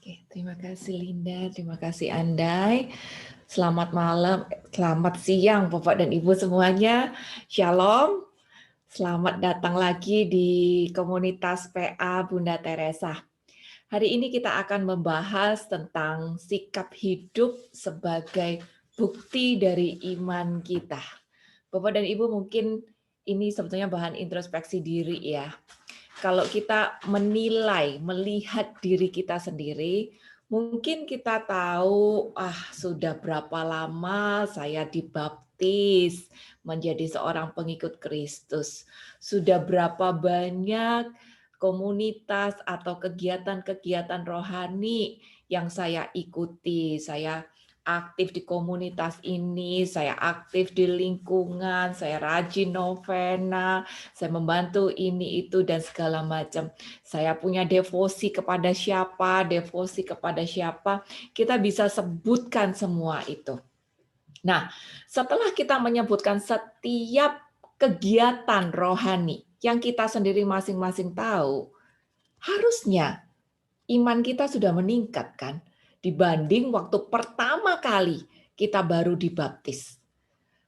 Oke, terima kasih Linda, terima kasih Andai. Selamat malam, selamat siang Bapak dan Ibu semuanya. Shalom. Selamat datang lagi di komunitas PA Bunda Teresa. Hari ini kita akan membahas tentang sikap hidup sebagai bukti dari iman kita. Bapak dan Ibu mungkin ini sebetulnya bahan introspeksi diri ya. Kalau kita menilai, melihat diri kita sendiri, mungkin kita tahu, sudah berapa lama saya dibaptis menjadi seorang pengikut Kristus. Sudah berapa banyak komunitas atau kegiatan-kegiatan rohani yang saya ikuti. Saya aktif di komunitas ini, saya aktif di lingkungan, saya rajin novena, saya membantu ini, itu, dan segala macam. Saya punya devosi kepada siapa, kita bisa sebutkan semua itu. Nah, setelah kita menyebutkan setiap kegiatan rohani yang kita sendiri masing-masing tahu, harusnya iman kita sudah meningkat kan? Dibanding waktu pertama kali kita baru dibaptis.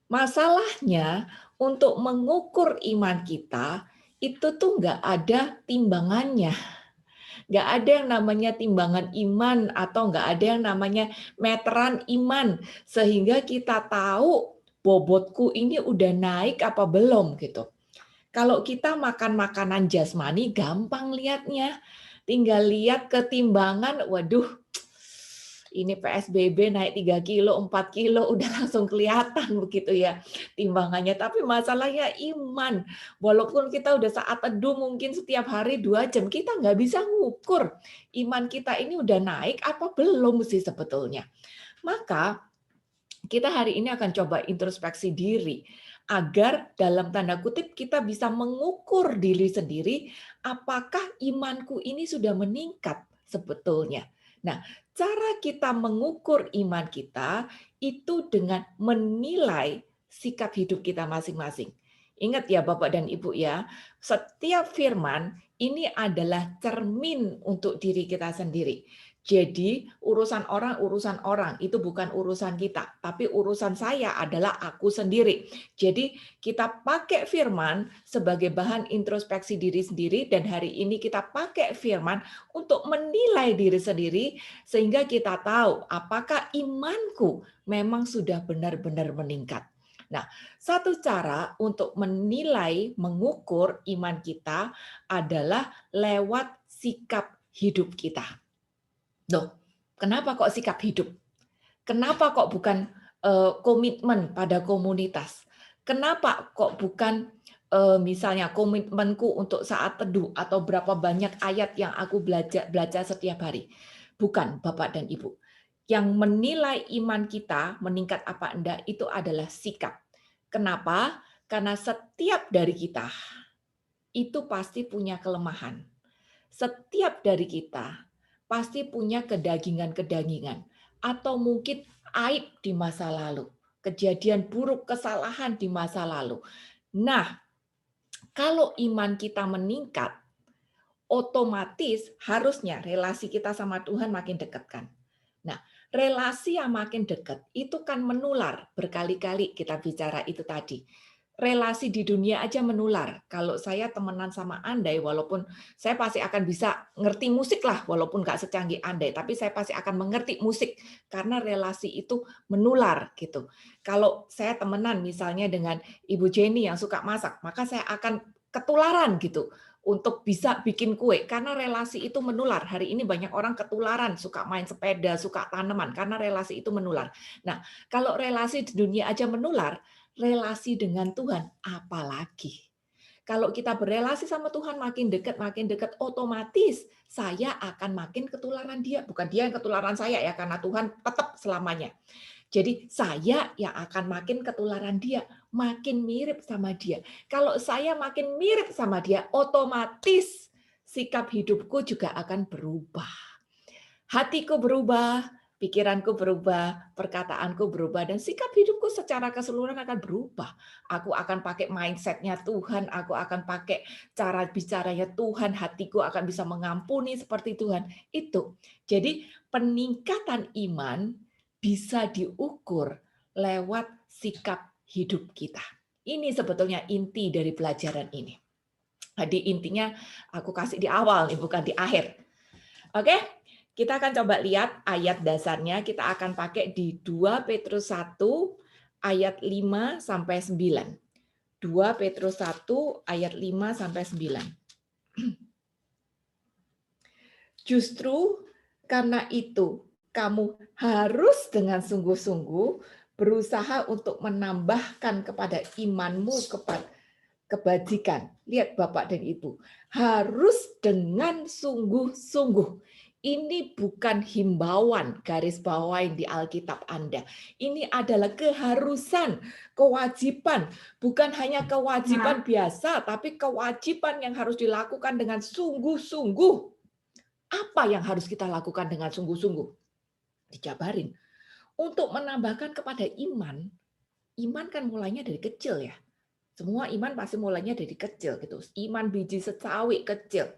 Masalahnya untuk mengukur iman kita itu tuh nggak ada timbangannya. Nggak ada yang namanya timbangan iman atau nggak ada yang namanya meteran iman. Sehingga kita tahu bobotku ini udah naik apa belum gitu. Kalau kita makan makanan jasmani gampang lihatnya. Tinggal lihat ketimbangan, waduh ini PSBB naik 3 kilo, 4 kilo, udah langsung kelihatan begitu ya timbangannya. Tapi masalahnya iman. Walaupun kita udah saat teduh mungkin setiap hari 2 jam, kita nggak bisa ngukur iman kita ini udah naik apa belum sih sebetulnya. Maka kita hari ini akan coba introspeksi diri agar dalam tanda kutip kita bisa mengukur diri sendiri apakah imanku ini sudah meningkat sebetulnya. Nah, cara kita mengukur iman kita itu dengan menilai sikap hidup kita masing-masing. Ingat ya Bapak dan Ibu ya, setiap firman ini adalah cermin untuk diri kita sendiri. Jadi urusan orang, itu bukan urusan kita, tapi urusan saya adalah aku sendiri. Jadi kita pakai firman sebagai bahan introspeksi diri sendiri dan hari ini kita pakai firman untuk menilai diri sendiri sehingga kita tahu apakah imanku memang sudah benar-benar meningkat. Nah, satu cara untuk menilai, mengukur iman kita adalah lewat sikap hidup kita. Loh, kenapa kok sikap hidup? Kenapa kok bukan komitmen pada komunitas? Kenapa kok bukan misalnya komitmenku untuk saat teduh atau berapa banyak ayat yang aku belajar setiap hari? Bukan, Bapak dan Ibu. Yang menilai iman kita meningkat apa enggak itu adalah sikap. Kenapa? Karena setiap dari kita itu pasti punya kelemahan. Setiap dari kita pasti punya kedagingan-kedagingan atau mungkin aib di masa lalu, kejadian buruk, kesalahan di masa lalu. Nah, kalau iman kita meningkat, otomatis harusnya relasi kita sama Tuhan makin dekat kan. Nah, relasi yang makin dekat itu kan menular, berkali-kali kita bicara itu tadi. Relasi di dunia aja menular. Kalau saya temenan sama Andai, walaupun saya pasti akan bisa ngerti musik lah, walaupun nggak secanggih Andai, tapi saya pasti akan mengerti musik karena relasi itu menular gitu. Kalau saya temenan misalnya dengan Ibu Jenny yang suka masak, maka saya akan ketularan gitu untuk bisa bikin kue karena relasi itu menular. Hari ini banyak orang ketularan suka main sepeda, suka tanaman karena relasi itu menular. Nah, kalau relasi di dunia aja menular, relasi dengan Tuhan apalagi. Kalau kita berelasi sama Tuhan makin dekat, otomatis saya akan makin ketularan dia. Bukan dia yang ketularan saya ya, karena Tuhan tetap selamanya. Jadi saya yang akan makin ketularan dia, makin mirip sama dia. Kalau saya makin mirip sama dia, otomatis sikap hidupku juga akan berubah. Hatiku berubah, Pikiranku berubah, perkataanku berubah, dan sikap hidupku secara keseluruhan akan berubah. Aku akan pakai mindset-nya Tuhan, aku akan pakai cara bicaranya Tuhan, hatiku akan bisa mengampuni seperti Tuhan. Itu. Jadi peningkatan iman bisa diukur lewat sikap hidup kita. Ini sebetulnya inti dari pelajaran ini. Jadi intinya aku kasih di awal nih, bukan di akhir. Oke? Kita akan coba lihat ayat dasarnya, kita akan pakai di 2 Petrus 1 ayat 5 sampai 9. 2 Petrus 1 ayat 5 sampai 9. Justru karena itu kamu harus dengan sungguh-sungguh berusaha untuk menambahkan kepada imanmu kepada kebajikan. Lihat Bapak dan Ibu, harus dengan sungguh-sungguh. Ini bukan himbauan garis bawain di Alkitab Anda. Ini adalah keharusan, kewajiban. Bukan hanya kewajiban biasa, tapi kewajiban yang harus dilakukan dengan sungguh-sungguh. Apa yang harus kita lakukan dengan sungguh-sungguh? Dijabarin. Untuk menambahkan kepada iman, iman kan mulainya dari kecil ya. Semua iman pasti mulainya dari kecil gitu. Iman biji secawi kecil.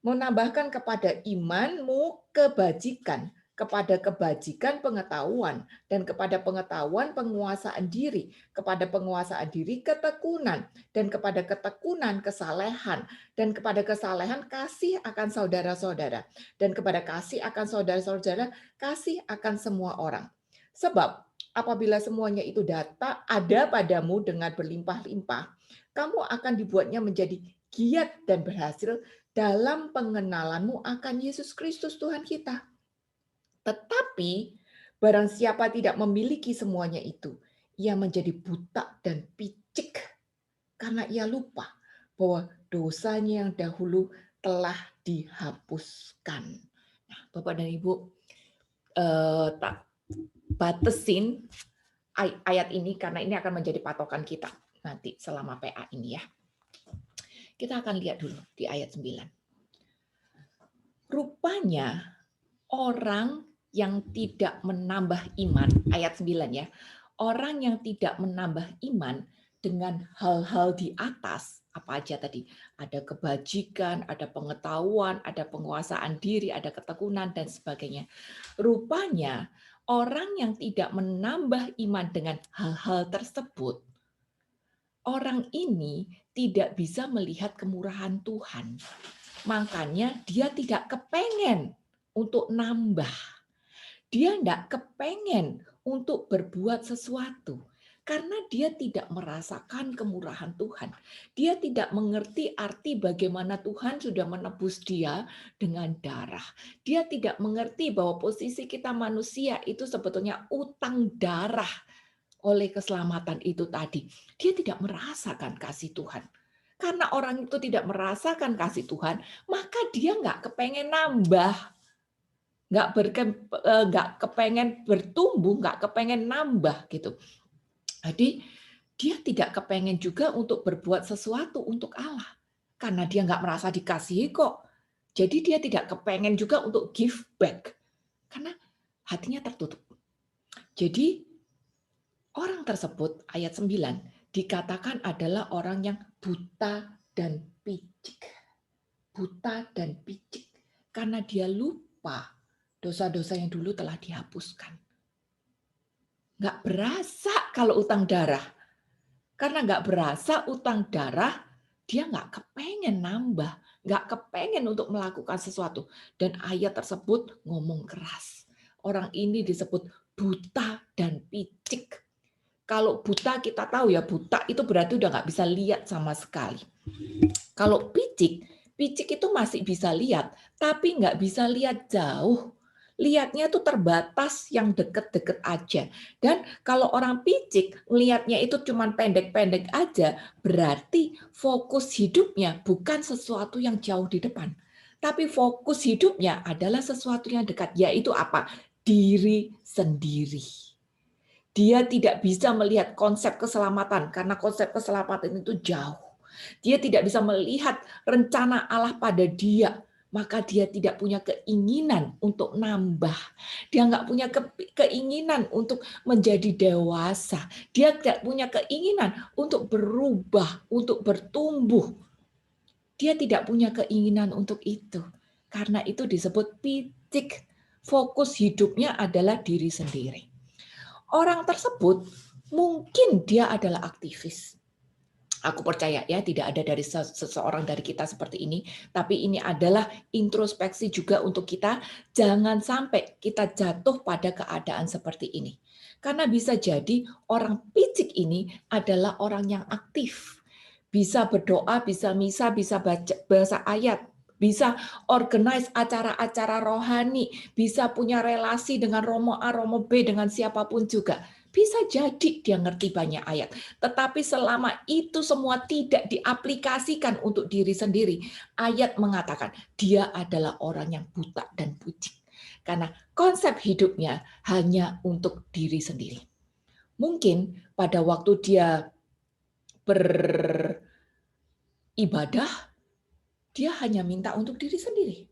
Menambahkan kepada imanmu kebajikan, kepada kebajikan pengetahuan, dan kepada pengetahuan penguasaan diri, kepada penguasaan diri ketekunan, dan kepada ketekunan kesalehan, dan kepada kesalehan kasih akan saudara-saudara, dan kepada kasih akan saudara-saudara kasih akan semua orang. Sebab apabila semuanya itu ada padamu dengan berlimpah-limpah, kamu akan dibuatnya menjadi giat dan berhasil dalam pengenalanmu akan Yesus Kristus Tuhan kita. Tetapi barang siapa tidak memiliki semuanya itu, ia menjadi buta dan picik karena ia lupa bahwa dosanya yang dahulu telah dihapuskan. Nah, Bapak dan Ibu, tak batasin ayat ini karena ini akan menjadi patokan kita nanti selama PA ini ya. Kita akan lihat dulu di ayat 9. Rupanya orang yang tidak menambah iman, ayat 9 ya. Orang yang tidak menambah iman dengan hal-hal di atas, apa aja tadi? Ada kebajikan, ada pengetahuan, ada penguasaan diri, ada ketekunan dan sebagainya. Rupanya orang yang tidak menambah iman dengan hal-hal tersebut, orang ini tidak bisa melihat kemurahan Tuhan. Makanya dia tidak kepengen untuk nambah. Dia tidak kepengen untuk berbuat sesuatu. Karena dia tidak merasakan kemurahan Tuhan. Dia tidak mengerti arti bagaimana Tuhan sudah menebus dia dengan darah. Dia tidak mengerti bahwa posisi kita manusia itu sebetulnya utang darah oleh keselamatan itu tadi. Dia tidak merasakan kasih Tuhan. Karena orang itu tidak merasakan kasih Tuhan, maka dia nggak kepengen nambah. Nggak kepengen bertumbuh, nggak kepengen nambah gitu. Jadi dia tidak kepengen juga untuk berbuat sesuatu untuk Allah. Karena dia nggak merasa dikasihi kok. Jadi dia tidak kepengen juga untuk give back. Karena hatinya tertutup. Jadi orang tersebut, ayat 9, dikatakan adalah orang yang buta dan picik. Buta dan picik. Karena dia lupa dosa-dosa yang dulu telah dihapuskan. Nggak berasa kalau utang darah. Karena nggak berasa utang darah, dia nggak kepengen nambah. Nggak kepengen untuk melakukan sesuatu. Dan ayat tersebut ngomong keras. Orang ini disebut buta dan picik. Kalau buta kita tahu ya, buta itu berarti udah nggak bisa lihat sama sekali. Kalau picik itu masih bisa lihat, tapi nggak bisa lihat jauh. Lihatnya tuh terbatas yang deket-deket aja. Dan kalau orang picik, lihatnya itu cuma pendek-pendek aja, berarti fokus hidupnya bukan sesuatu yang jauh di depan. Tapi fokus hidupnya adalah sesuatu yang dekat, yaitu apa? Diri sendiri. Dia tidak bisa melihat konsep keselamatan karena konsep keselamatan itu jauh. Dia tidak bisa melihat rencana Allah pada dia. maka dia tidak punya keinginan untuk nambah. Dia nggak punya keinginan untuk menjadi dewasa. Dia tidak punya keinginan untuk berubah, untuk bertumbuh. Dia tidak punya keinginan untuk itu. Karena itu disebut picik. Fokus hidupnya adalah diri sendiri. Orang tersebut mungkin dia adalah aktivis. Aku percaya ya tidak ada dari seseorang dari kita seperti ini, tapi ini adalah introspeksi juga untuk kita. Jangan sampai kita jatuh pada keadaan seperti ini. Karena bisa jadi orang picik ini adalah orang yang aktif. Bisa berdoa, bisa misa, bisa baca ayat, bisa organize acara-acara rohani, bisa punya relasi dengan Romo A, Romo B, dengan siapapun juga. Bisa jadi dia ngerti banyak ayat. Tetapi selama itu semua tidak diaplikasikan untuk diri sendiri, ayat mengatakan dia adalah orang yang buta dan pucik. Karena konsep hidupnya hanya untuk diri sendiri. Mungkin pada waktu dia beribadah, dia hanya minta untuk diri sendiri.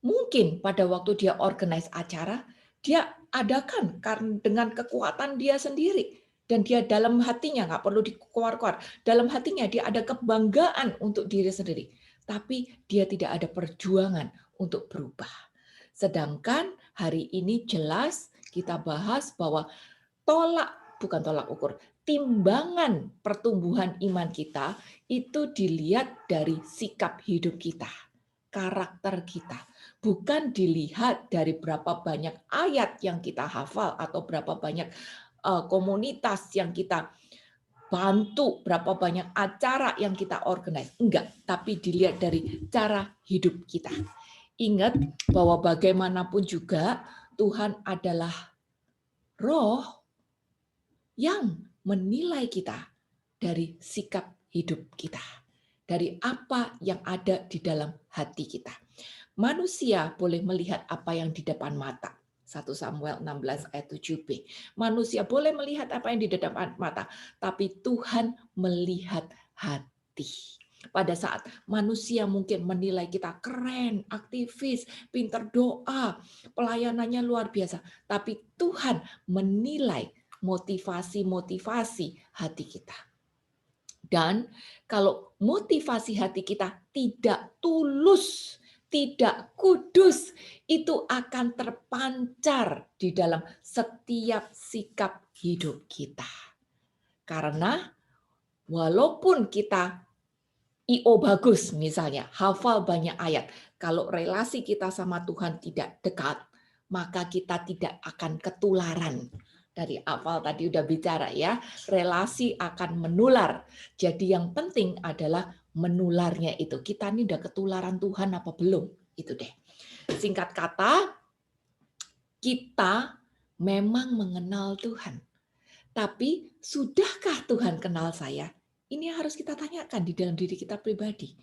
Mungkin pada waktu dia organize acara, dia adakan karena dengan kekuatan dia sendiri. Dan dia dalam hatinya, nggak perlu dikeluar-keluar, dalam hatinya dia ada kebanggaan untuk diri sendiri. Tapi dia tidak ada perjuangan untuk berubah. Sedangkan hari ini jelas kita bahas bahwa bukan tolak ukur, timbangan pertumbuhan iman kita itu dilihat dari sikap hidup kita, karakter kita. Bukan dilihat dari berapa banyak ayat yang kita hafal atau berapa banyak komunitas yang kita bantu, berapa banyak acara yang kita organize. Enggak, tapi dilihat dari cara hidup kita. Ingat bahwa bagaimanapun juga Tuhan adalah Roh yang menilai kita dari sikap hidup kita, dari apa yang ada di dalam hati kita. Manusia boleh melihat apa yang di depan mata. 1 Samuel 16 ayat 7b. Manusia boleh melihat apa yang di depan mata, tapi Tuhan melihat hati. Pada saat manusia mungkin menilai kita keren, aktivis, pintar doa, pelayanannya luar biasa, tapi Tuhan menilai motivasi-motivasi hati kita. Dan kalau motivasi hati kita tidak tulus, tidak kudus, itu akan terpancar di dalam setiap sikap hidup kita. Karena walaupun kita IO bagus misalnya, hafal banyak ayat, kalau relasi kita sama Tuhan tidak dekat, maka kita tidak akan ketularan. Dari awal tadi udah bicara ya, relasi akan menular. Jadi yang penting adalah menularnya itu. Kita ini udah ketularan Tuhan apa belum? Itu deh. Singkat kata, kita memang mengenal Tuhan. Tapi sudahkah Tuhan kenal saya? Ini harus kita tanyakan di dalam diri kita pribadi.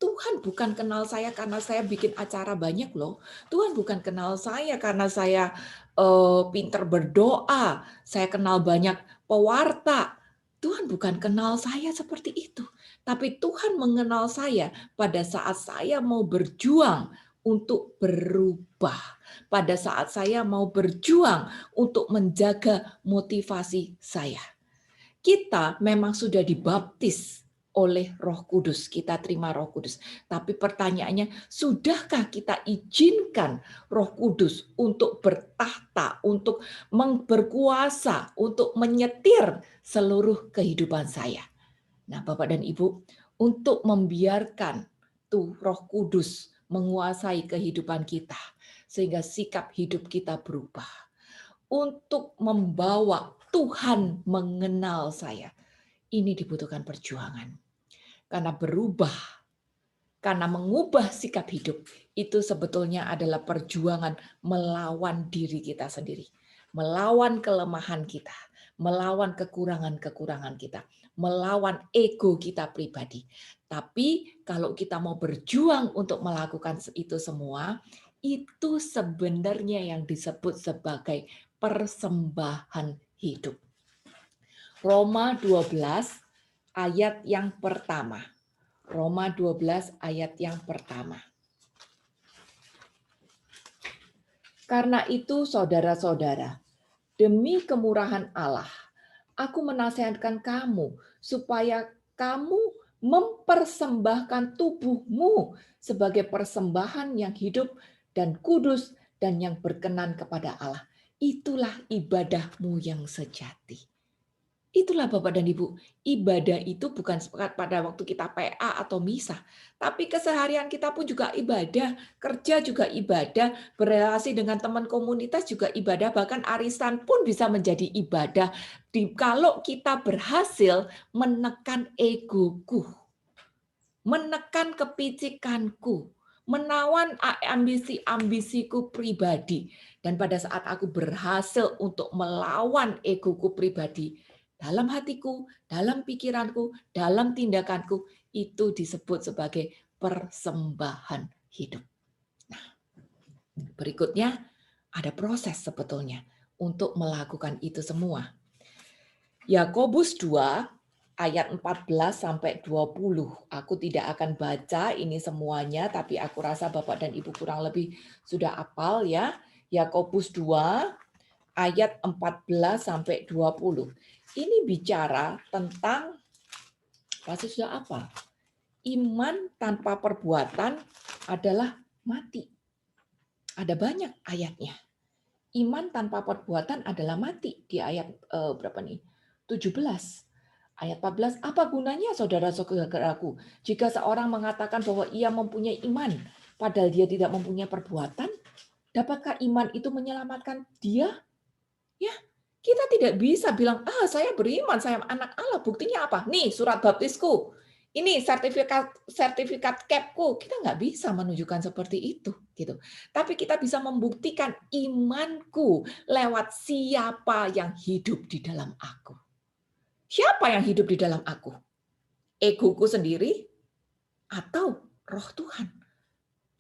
Tuhan bukan kenal saya karena saya bikin acara banyak loh. Tuhan bukan kenal saya karena saya pinter berdoa. Saya kenal banyak pewarta. Tuhan bukan kenal saya seperti itu. Tapi Tuhan mengenal saya pada saat saya mau berjuang untuk berubah. Pada saat saya mau berjuang untuk menjaga motivasi saya. Kita memang sudah dibaptis oleh Roh Kudus, kita terima Roh Kudus. Tapi pertanyaannya, sudahkah kita izinkan Roh Kudus untuk bertahta, untuk berkuasa, untuk menyetir seluruh kehidupan saya? Nah, Bapak dan Ibu, untuk membiarkan tuh Roh Kudus menguasai kehidupan kita, sehingga sikap hidup kita berubah. Untuk membawa Tuhan mengenal saya. Ini dibutuhkan perjuangan. Karena berubah, karena mengubah sikap hidup, itu sebetulnya adalah perjuangan melawan diri kita sendiri. Melawan kelemahan kita, melawan kekurangan-kekurangan kita, melawan ego kita pribadi. Tapi kalau kita mau berjuang untuk melakukan itu semua, itu sebenarnya yang disebut sebagai persembahan hidup. Roma 12 ayat yang pertama. Roma 12 ayat yang pertama. Karena itu, saudara-saudara, demi kemurahan Allah, aku menasihatkan kamu supaya kamu mempersembahkan tubuhmu sebagai persembahan yang hidup dan kudus dan yang berkenan kepada Allah. Itulah ibadahmu yang sejati. Itulah Bapak dan Ibu, ibadah itu bukan sepakat pada waktu kita PA atau misa, tapi keseharian kita pun juga ibadah, kerja juga ibadah, berrelasi dengan teman komunitas juga ibadah, bahkan arisan pun bisa menjadi ibadah. Kalau kita berhasil menekan egoku, menekan kepicikanku, menawan ambisi-ambisiku pribadi, dan pada saat aku berhasil untuk melawan egoku pribadi, dalam hatiku, dalam pikiranku, dalam tindakanku, itu disebut sebagai persembahan hidup. Nah, berikutnya ada proses sebetulnya untuk melakukan itu semua. Yakobus 2 ayat 14 sampai 20. Aku tidak akan baca ini semuanya, tapi aku rasa Bapak dan Ibu kurang lebih sudah hafal ya. Yakobus 2 ayat 14 sampai 20. Ini bicara tentang pasti sudah apa? Iman tanpa perbuatan adalah mati. Ada banyak ayatnya. Iman tanpa perbuatan adalah mati di ayat berapa nih? 17. Ayat 14, apa gunanya saudara-saudaraku jika seorang mengatakan bahwa ia mempunyai iman padahal dia tidak mempunyai perbuatan? Dapatkah iman itu menyelamatkan dia? Ya, kita tidak bisa bilang, saya beriman, saya anak Allah. Buktinya apa? Nih, surat baptisku. Ini sertifikat capku. Kita nggak bisa menunjukkan seperti itu, gitu. Tapi kita bisa membuktikan imanku lewat siapa yang hidup di dalam aku. Siapa yang hidup di dalam aku? Egoku sendiri atau Roh Tuhan?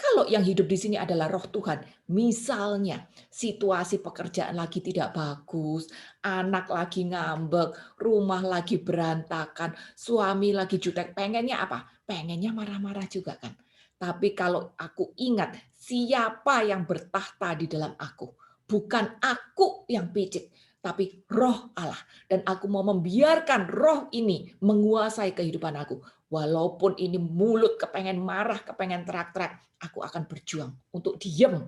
Kalau yang hidup di sini adalah Roh Tuhan, misalnya situasi pekerjaan lagi tidak bagus, anak lagi ngambek, rumah lagi berantakan, suami lagi jutek, pengennya apa? Pengennya marah-marah juga kan. Tapi kalau aku ingat siapa yang bertahta di dalam aku, bukan aku yang picik, tapi Roh Allah. Dan aku mau membiarkan Roh ini menguasai kehidupan aku. Walaupun ini mulut kepengen marah, kepengen terak-terak, aku akan berjuang untuk diam.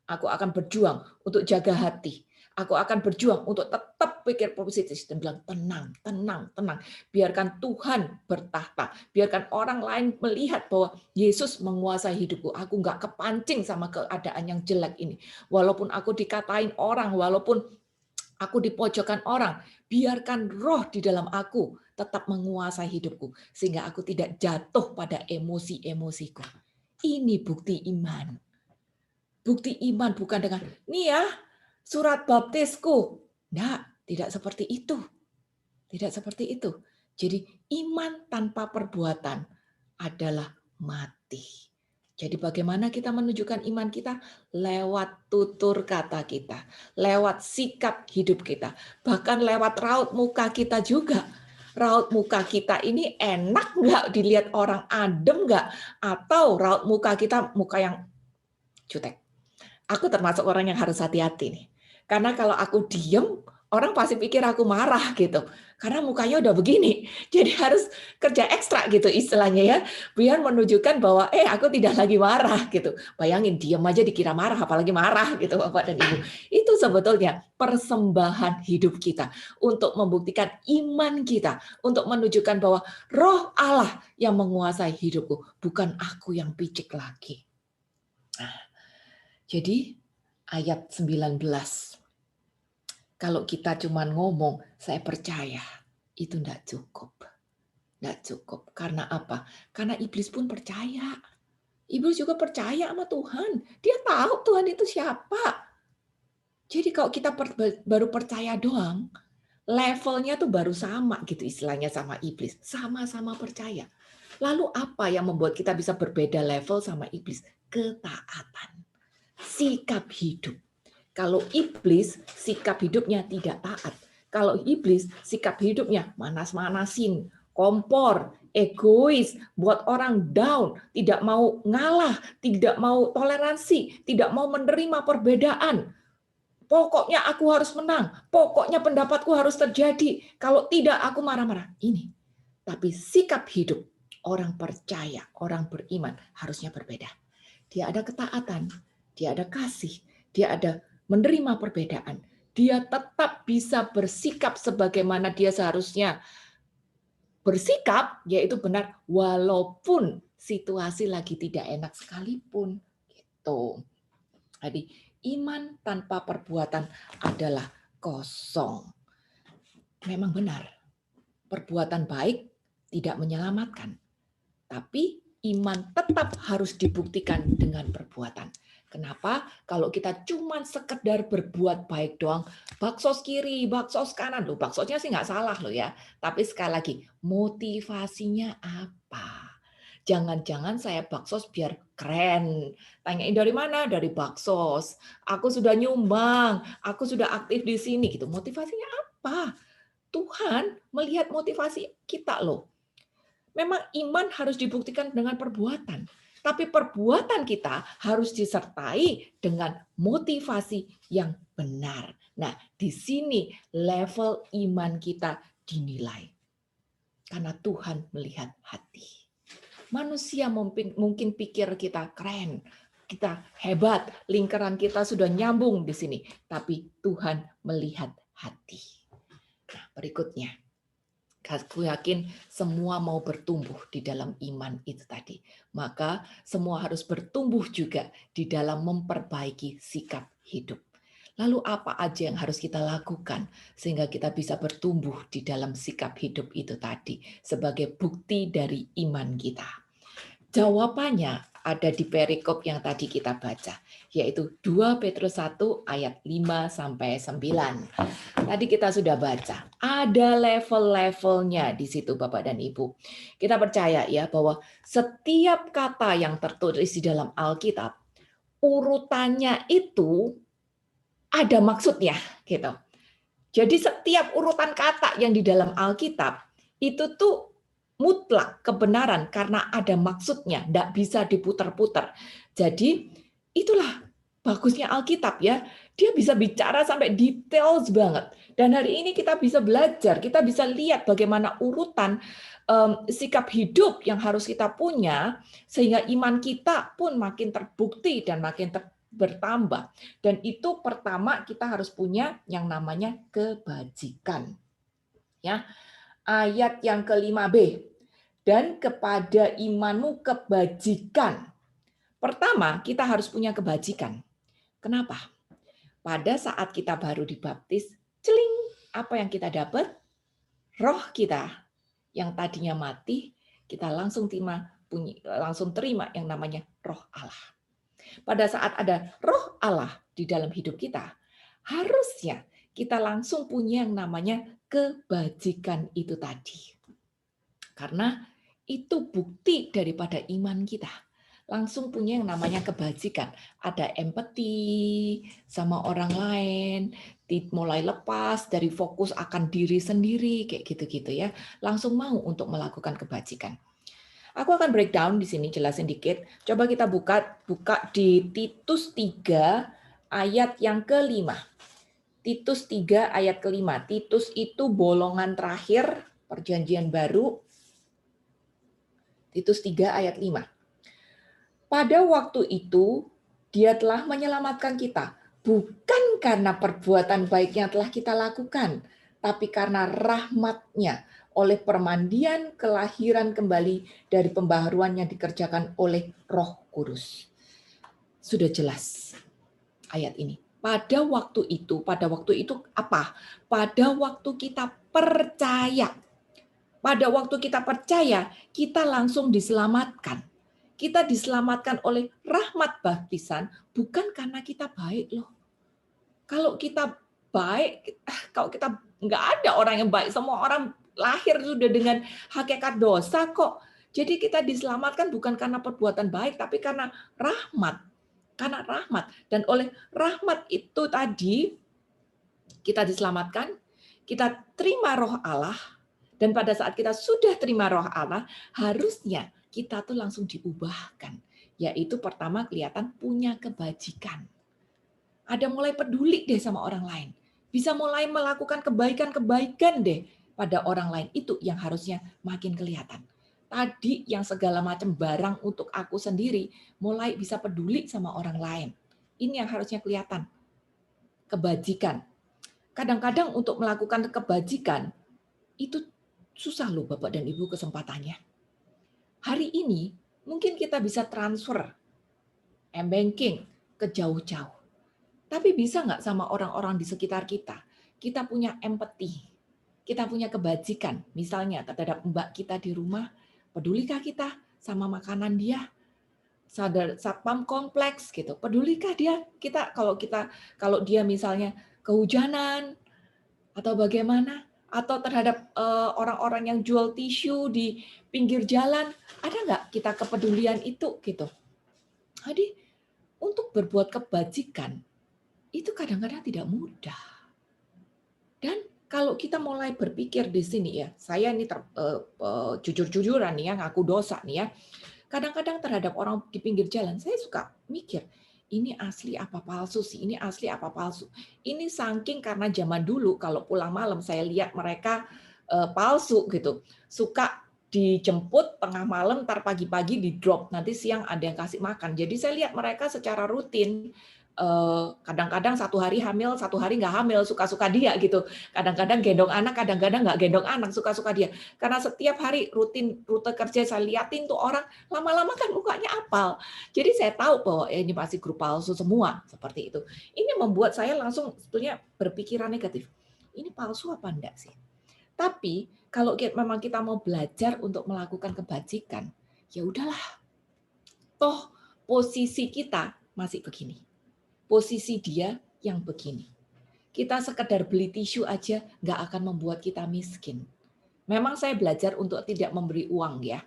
Aku akan berjuang untuk jaga hati. Aku akan berjuang untuk tetap pikir positif dan bilang tenang, tenang, tenang. Biarkan Tuhan bertahta. Biarkan orang lain melihat bahwa Yesus menguasai hidupku. Aku nggak kepancing sama keadaan yang jelek ini. Walaupun aku dikatain orang, walaupun aku dipojokkan orang, biarkan Roh di dalam aku tetap menguasai hidupku sehingga aku tidak jatuh pada emosi-emosiku. Ini bukti iman. Bukti iman bukan dengan nih ya surat baptisku. Tidak seperti itu. Tidak seperti itu. Jadi iman tanpa perbuatan adalah mati. Jadi bagaimana kita menunjukkan iman kita? Lewat tutur kata kita, lewat sikap hidup kita, bahkan lewat raut muka kita juga. Raut muka kita ini enak nggak dilihat orang, adem nggak? Atau raut muka kita muka yang jutek? Aku termasuk orang yang harus hati-hati nih. Karena kalau aku diem, orang pasti pikir aku marah gitu. Karena mukanya udah begini. Jadi harus kerja ekstra gitu istilahnya ya. Biar menunjukkan bahwa aku tidak lagi marah gitu. Bayangin diem aja dikira marah, apalagi marah gitu Bapak dan Ibu. Itu sebetulnya persembahan hidup kita. Untuk membuktikan iman kita. Untuk menunjukkan bahwa Roh Allah yang menguasai hidupku. Bukan aku yang picik lagi. Jadi ayat 19, kalau kita cuma ngomong, saya percaya, itu enggak cukup. Enggak cukup. Karena apa? Karena iblis pun percaya. Iblis juga percaya sama Tuhan. Dia tahu Tuhan itu siapa. Jadi kalau kita baru percaya doang, levelnya tuh baru sama gitu istilahnya sama iblis. Sama-sama percaya. Lalu apa yang membuat kita bisa berbeda level sama iblis? Ketaatan. Sikap hidup. Kalau iblis, sikap hidupnya tidak taat. Kalau iblis, sikap hidupnya manas-manasin, kompor, egois, buat orang down, tidak mau ngalah, tidak mau toleransi, tidak mau menerima perbedaan. Pokoknya aku harus menang, pokoknya pendapatku harus terjadi. Kalau tidak aku marah-marah. Ini. Tapi sikap hidup orang percaya, orang beriman harusnya berbeda. Dia ada ketaatan, dia ada kasih, dia ada menerima perbedaan. Dia tetap bisa bersikap sebagaimana dia seharusnya bersikap, yaitu benar walaupun situasi lagi tidak enak sekalipun. Gitu. Jadi iman tanpa perbuatan adalah kosong. Memang benar, perbuatan baik tidak menyelamatkan. Tapi iman tetap harus dibuktikan dengan perbuatan. Kenapa? Kalau kita cuma sekedar berbuat baik doang, baksos kiri, baksos kanan, loh, baksosnya sih nggak salah loh ya. Tapi sekali lagi, motivasinya apa? Jangan-jangan saya baksos biar keren. Tanyain dari mana? Dari baksos. Aku sudah nyumbang, aku sudah aktif di sini gitu. Motivasinya apa? Tuhan melihat motivasi kita loh. Memang iman harus dibuktikan dengan perbuatan, tapi perbuatan kita harus disertai dengan motivasi yang benar. Nah, di sini level iman kita dinilai. Karena Tuhan melihat hati. Manusia mungkin pikir kita keren, kita hebat, lingkaran kita sudah nyambung di sini, tapi Tuhan melihat hati. Nah, berikutnya. Aku yakin semua mau bertumbuh di dalam iman itu tadi. Maka semua harus bertumbuh juga di dalam memperbaiki sikap hidup. Lalu apa aja yang harus kita lakukan sehingga kita bisa bertumbuh di dalam sikap hidup itu tadi sebagai bukti dari iman kita? Jawabannya ada di perikop yang tadi kita baca, yaitu 2 Petrus 1 ayat 5 sampai 9. Tadi kita sudah baca, ada level-levelnya di situ Bapak dan Ibu. Kita percaya ya bahwa setiap kata yang tertulis di dalam Alkitab, urutannya itu ada maksudnya gitu. Jadi setiap urutan kata yang di dalam Alkitab itu tuh mutlak kebenaran karena ada maksudnya, tidak bisa diputar-putar. Jadi itulah bagusnya Alkitab ya. Dia bisa bicara sampai details banget. Dan hari ini kita bisa belajar, kita bisa lihat bagaimana urutan sikap hidup yang harus kita punya sehingga iman kita pun makin terbukti dan makin bertambah. Dan itu pertama kita harus punya yang namanya kebajikan. Ya. Ayat yang ke-5b. Dan kepada imanmu kebajikan. Pertama, kita harus punya kebajikan. Kenapa? Pada saat kita baru dibaptis, celing, apa yang kita dapat? Roh kita yang tadinya mati, kita langsung terima yang namanya Roh Allah. Pada saat ada Roh Allah di dalam hidup kita, harusnya kita langsung punya yang namanya kebajikan itu tadi. Karena itu bukti daripada iman kita. Langsung punya yang namanya kebajikan. Ada empati sama orang lain, mulai lepas dari fokus akan diri sendiri, kayak gitu-gitu ya. Langsung mau untuk melakukan kebajikan. Aku akan breakdown di sini, jelasin dikit. Coba kita buka di Titus 3 ayat yang ke-5. Titus 3 ayat ke-5. Titus itu golongan terakhir perjanjian baru. Titus 3 ayat 5. Pada waktu itu, dia telah menyelamatkan kita, bukan karena perbuatan baik yang telah kita lakukan, tapi karena rahmat-Nya oleh permandian kelahiran kembali dari pembaharuan yang dikerjakan oleh Roh Kudus. Sudah jelas ayat ini. Pada waktu itu apa? Pada waktu kita percaya. Pada waktu kita percaya, kita langsung diselamatkan. Kita diselamatkan oleh rahmat baptisan bukan karena kita baik loh. Kalau kita baik, kalau kita nggak ada orang yang baik, semua orang lahir sudah dengan hakikat dosa kok. Jadi kita diselamatkan bukan karena perbuatan baik, tapi karena rahmat. Karena rahmat. Dan oleh rahmat itu tadi, kita diselamatkan, kita terima Roh Allah, Dan pada saat kita sudah terima roh Allah, harusnya kita tuh langsung diubahkan. Yaitu pertama kelihatan punya kebajikan. Ada mulai peduli deh sama orang lain. Bisa mulai melakukan kebaikan-kebaikan deh pada orang lain. Itu yang harusnya makin kelihatan. Tadi yang segala macam barang untuk aku sendiri, mulai bisa peduli sama orang lain. Ini yang harusnya kelihatan. Kebajikan. Kadang-kadang untuk melakukan kebajikan, itu susah loh Bapak dan Ibu kesempatannya. Hari ini mungkin kita bisa transfer m-banking ke jauh-jauh. Tapi bisa nggak sama orang-orang di sekitar kita? Kita punya empati, kita punya kebajikan. Misalnya terhadap mbak kita di rumah, pedulikah kita sama makanan dia? Satpam kompleks gitu, pedulikah dia? Kalau dia misalnya kehujanan atau bagaimana? Atau terhadap orang-orang yang jual tisu di pinggir jalan, ada nggak kita kepedulian itu gitu? Jadi untuk berbuat kebajikan itu kadang-kadang tidak mudah. Dan kalau kita mulai berpikir di sini ya, saya ini jujur-jujuran nih ya, ngaku dosa nih ya. Kadang-kadang terhadap orang di pinggir jalan, saya suka mikir, ini asli apa palsu sih? Ini asli apa palsu? Ini saking karena zaman dulu kalau pulang malam saya lihat mereka palsu gitu. Suka dijemput tengah malam, ntar pagi-pagi di drop, nanti siang ada yang kasih makan. Jadi saya lihat mereka secara rutin, kadang-kadang satu hari hamil, satu hari nggak hamil, suka-suka dia gitu. Kadang-kadang gendong anak, kadang-kadang nggak gendong anak, suka-suka dia. Karena setiap hari rutin rute kerja saya liatin tuh orang, lama-lama kan mukanya apal. Jadi saya tahu bahwa ini pasti grup palsu semua, seperti itu. Ini membuat saya langsung sebetulnya berpikiran negatif. Ini palsu apa enggak sih? Tapi kalau memang kita mau belajar untuk melakukan kebajikan, ya udahlah. Toh posisi kita masih begini. Posisi dia yang begini. Kita sekedar beli tisu aja nggak akan membuat kita miskin. Memang saya belajar untuk tidak memberi uang ya,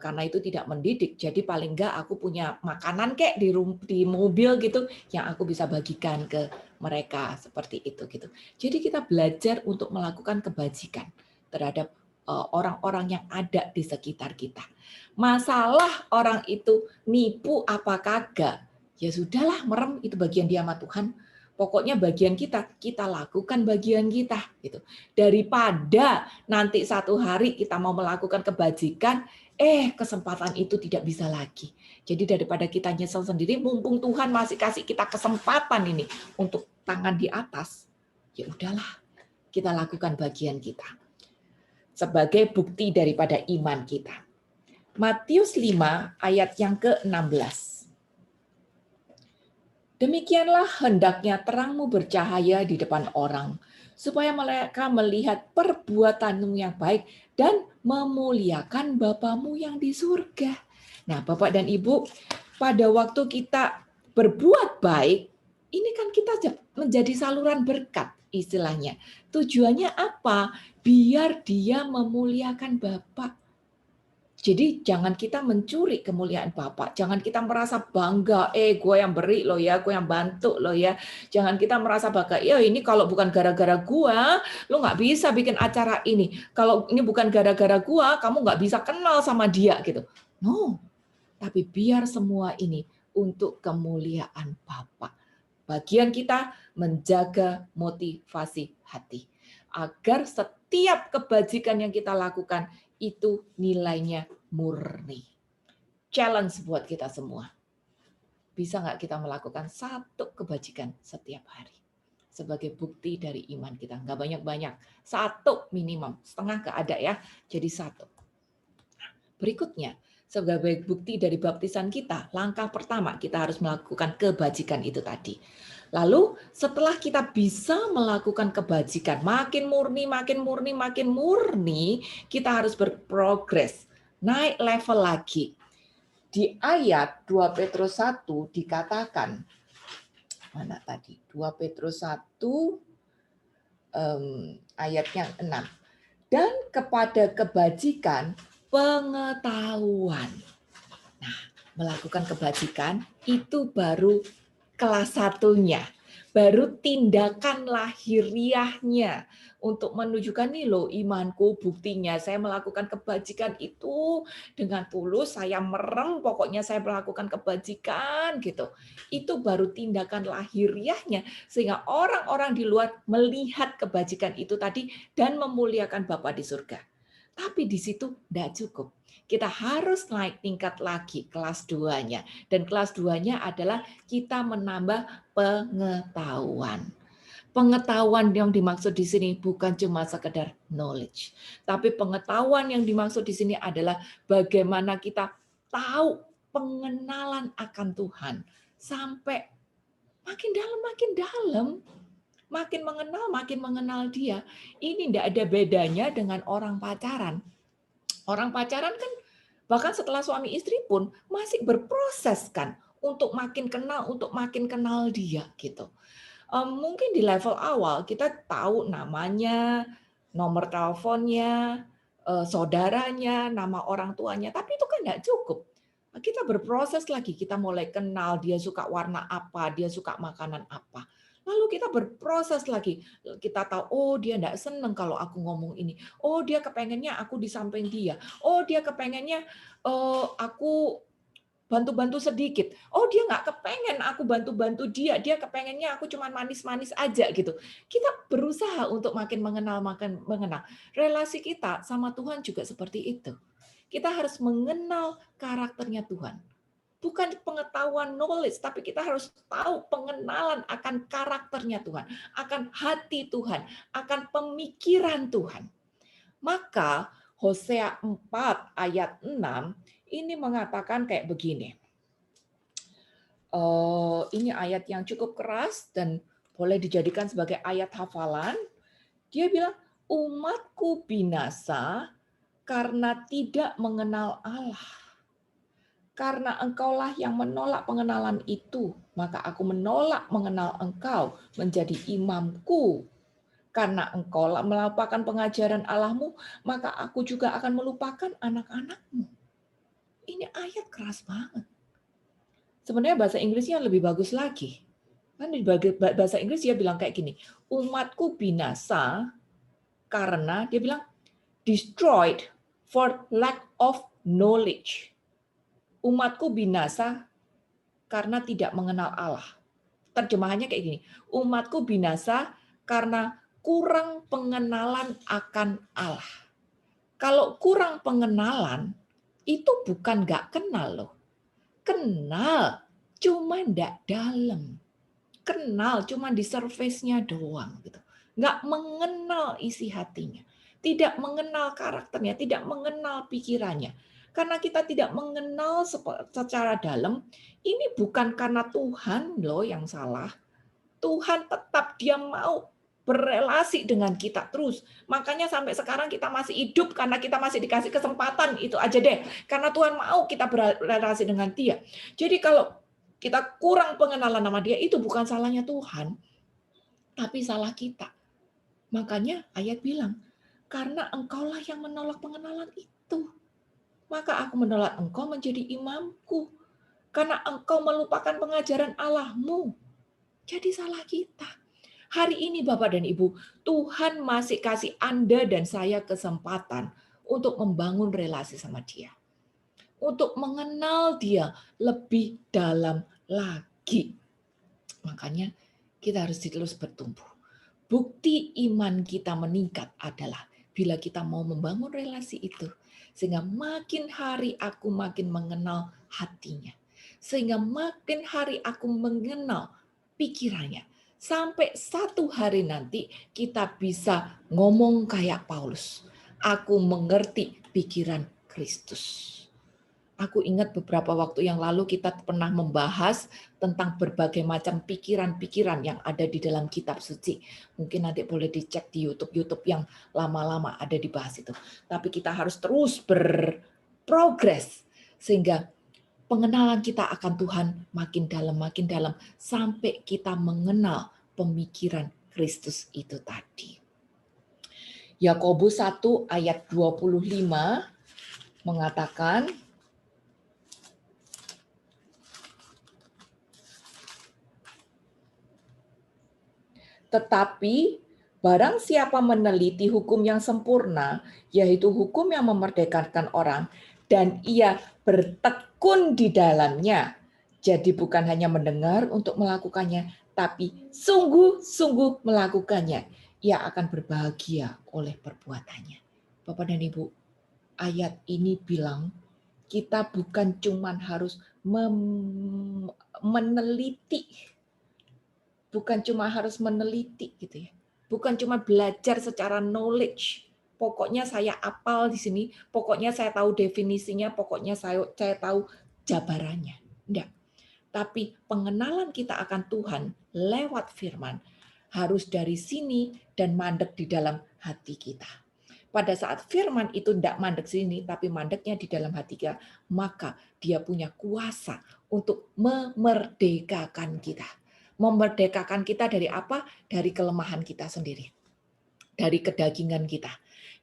karena itu tidak mendidik. Jadi paling nggak aku punya makanan kayak di mobil gitu yang aku bisa bagikan ke mereka seperti itu gitu. Jadi kita belajar untuk melakukan kebajikan terhadap orang-orang yang ada di sekitar kita. Masalah orang itu nipu apa kagak, ya sudahlah, merem, itu bagian dia sama Tuhan. Pokoknya bagian kita lakukan bagian kita gitu. Daripada nanti satu hari kita mau melakukan kebajikan, kesempatan itu tidak bisa lagi. Jadi daripada kita nyesel sendiri, mumpung Tuhan masih kasih kita kesempatan ini untuk tangan di atas, ya udahlah, kita lakukan bagian kita. Sebagai bukti daripada iman kita. Matius 5 ayat yang ke-16. Demikianlah hendaknya terangmu bercahaya di depan orang, supaya mereka melihat perbuatanmu yang baik dan memuliakan Bapamu yang di surga. Nah, Bapak dan Ibu, pada waktu kita berbuat baik, ini kan kita menjadi saluran berkat istilahnya. Tujuannya apa? Biar dia memuliakan Bapa. Jadi jangan kita mencuri kemuliaan Bapa. Jangan kita merasa bangga, gue yang beri loh ya, gue yang bantu loh ya. Jangan kita merasa bangga, ya ini kalau bukan gara-gara gue, lo nggak bisa bikin acara ini. Kalau ini bukan gara-gara gue, kamu nggak bisa kenal sama dia gitu. No, tapi biar semua ini untuk kemuliaan Bapa. Bagian kita menjaga motivasi hati. Agar setiap kebajikan yang kita lakukan itu nilainya murni. Challenge buat kita semua. Bisa nggak kita melakukan satu kebajikan setiap hari? Sebagai bukti dari iman kita. Nggak banyak-banyak. Satu minimum. Setengah nggak ada ya. Jadi satu. Berikutnya, sebagai bukti dari baptisan kita, langkah pertama kita harus melakukan kebajikan itu tadi. Lalu setelah kita bisa melakukan kebajikan, makin murni, kita harus berprogres, naik level lagi. Di ayat 2 Petrus 1 dikatakan, mana tadi? 2 Petrus 1 ayat yang 6. Dan kepada kebajikan pengetahuan. Nah, melakukan kebajikan itu baru kelas satunya. baru tindakan lahiriahnya untuk menunjukkan nih loh imanku, buktinya saya melakukan kebajikan itu dengan tulus, saya merem, pokoknya saya melakukan kebajikan gitu. Itu baru tindakan lahiriahnya sehingga orang-orang di luar melihat kebajikan itu tadi dan memuliakan Bapa di surga. Tapi di situ tidak cukup. Kita harus naik tingkat lagi kelas 2-nya. Dan kelas 2-nya adalah kita menambah pengetahuan. Pengetahuan yang dimaksud di sini bukan cuma sekedar knowledge, tapi pengetahuan yang dimaksud di sini adalah bagaimana kita tahu pengenalan akan Tuhan sampai makin dalam, makin mengenal Dia. Ini tidak ada bedanya dengan orang pacaran. Orang pacaran kan bahkan setelah suami istri pun masih berproses kan untuk makin kenal Dia gitu. Mungkin di level awal kita tahu namanya, nomor teleponnya, saudaranya, nama orang tuanya, tapi itu kan nggak cukup. Kita berproses lagi, kita mulai kenal dia suka warna apa, dia suka makanan apa. Lalu kita berproses lagi, kita tahu, oh dia nggak seneng kalau aku ngomong ini. Oh dia kepengennya aku di samping dia. Oh dia kepengennya aku bantu-bantu sedikit. Oh dia nggak kepengen aku bantu-bantu dia. Dia kepengennya aku cuma manis-manis aja gitu. Kita berusaha untuk makin mengenal. Relasi kita sama Tuhan juga seperti itu. Kita harus mengenal karakternya Tuhan. Bukan pengetahuan knowledge, tapi kita harus tahu pengenalan akan karakternya Tuhan, akan hati Tuhan, akan pemikiran Tuhan. Maka Hosea 4 ayat 6 ini mengatakan kayak begini. Ini ayat yang cukup keras dan boleh dijadikan sebagai ayat hafalan. Dia bilang, umatku binasa karena tidak mengenal Allah. Karena engkaulah yang menolak pengenalan itu, maka aku menolak mengenal engkau menjadi imamku. Karena engkau melupakan pengajaran Allahmu, maka aku juga akan melupakan anak-anakmu. Ini ayat keras banget. Sebenarnya bahasa Inggrisnya lebih bagus lagi. Kan di bahasa Inggris dia bilang kayak gini, umatku binasa karena, dia bilang, destroyed for lack of knowledge. Umatku binasa karena tidak mengenal Allah. Terjemahannya kayak gini, umatku binasa karena kurang pengenalan akan Allah. Kalau kurang pengenalan, itu bukan nggak kenal loh. Kenal, cuma nggak dalam. Kenal, cuma di surface-nya doang. Gitu. Nggak mengenal isi hatinya. Tidak mengenal karakternya, tidak mengenal pikirannya. Karena kita tidak mengenal secara dalam, ini bukan karena Tuhan loh yang salah. Tuhan tetap dia mau berelasi dengan kita terus. Makanya sampai sekarang kita masih hidup karena kita masih dikasih kesempatan, itu aja deh. Karena Tuhan mau kita berelasi dengan Dia. Jadi kalau kita kurang pengenalan sama Dia, itu bukan salahnya Tuhan, tapi salah kita. Makanya ayat bilang, karena engkaulah yang menolak pengenalan itu, maka aku menolak engkau menjadi imamku. Karena engkau melupakan pengajaran Allahmu. Jadi salah kita. Hari ini Bapak dan Ibu, Tuhan masih kasih Anda dan saya kesempatan untuk membangun relasi sama Dia. Untuk mengenal Dia lebih dalam lagi. Makanya kita harus terus bertumbuh. Bukti iman kita meningkat adalah bila kita mau membangun relasi itu. Sehingga makin hari aku makin mengenal hatinya. Sehingga makin hari aku mengenal pikirannya. Sampai satu hari nanti kita bisa ngomong kayak Paulus. Aku mengerti pikiran Kristus. Aku ingat beberapa waktu yang lalu kita pernah membahas tentang berbagai macam pikiran-pikiran yang ada di dalam kitab suci. Mungkin nanti boleh dicek di YouTube yang lama-lama ada dibahas itu. Tapi kita harus terus berprogres sehingga pengenalan kita akan Tuhan makin dalam sampai kita mengenal pemikiran Kristus itu tadi. Yakobus 1 ayat 25 mengatakan, Tetapi barang siapa meneliti hukum yang sempurna, yaitu hukum yang memerdekakan orang, dan ia bertekun di dalamnya. Jadi bukan hanya mendengar untuk melakukannya, tapi sungguh-sungguh melakukannya. Ia akan berbahagia oleh perbuatannya. Bapak dan Ibu, ayat ini bilang kita bukan cuman harus meneliti, bukan cuma harus meneliti gitu ya. Bukan cuma belajar secara knowledge. Pokoknya saya apal di sini, pokoknya saya tahu definisinya, pokoknya saya tahu jabarannya. Enggak. Tapi pengenalan kita akan Tuhan lewat firman harus dari sini dan mandek di dalam hati kita. Pada saat firman itu tidak mandek sini, tapi mandeknya di dalam hati kita, maka dia punya kuasa untuk memerdekakan kita. Memerdekakan kita dari apa? Dari kelemahan kita sendiri. Dari kedagingan kita.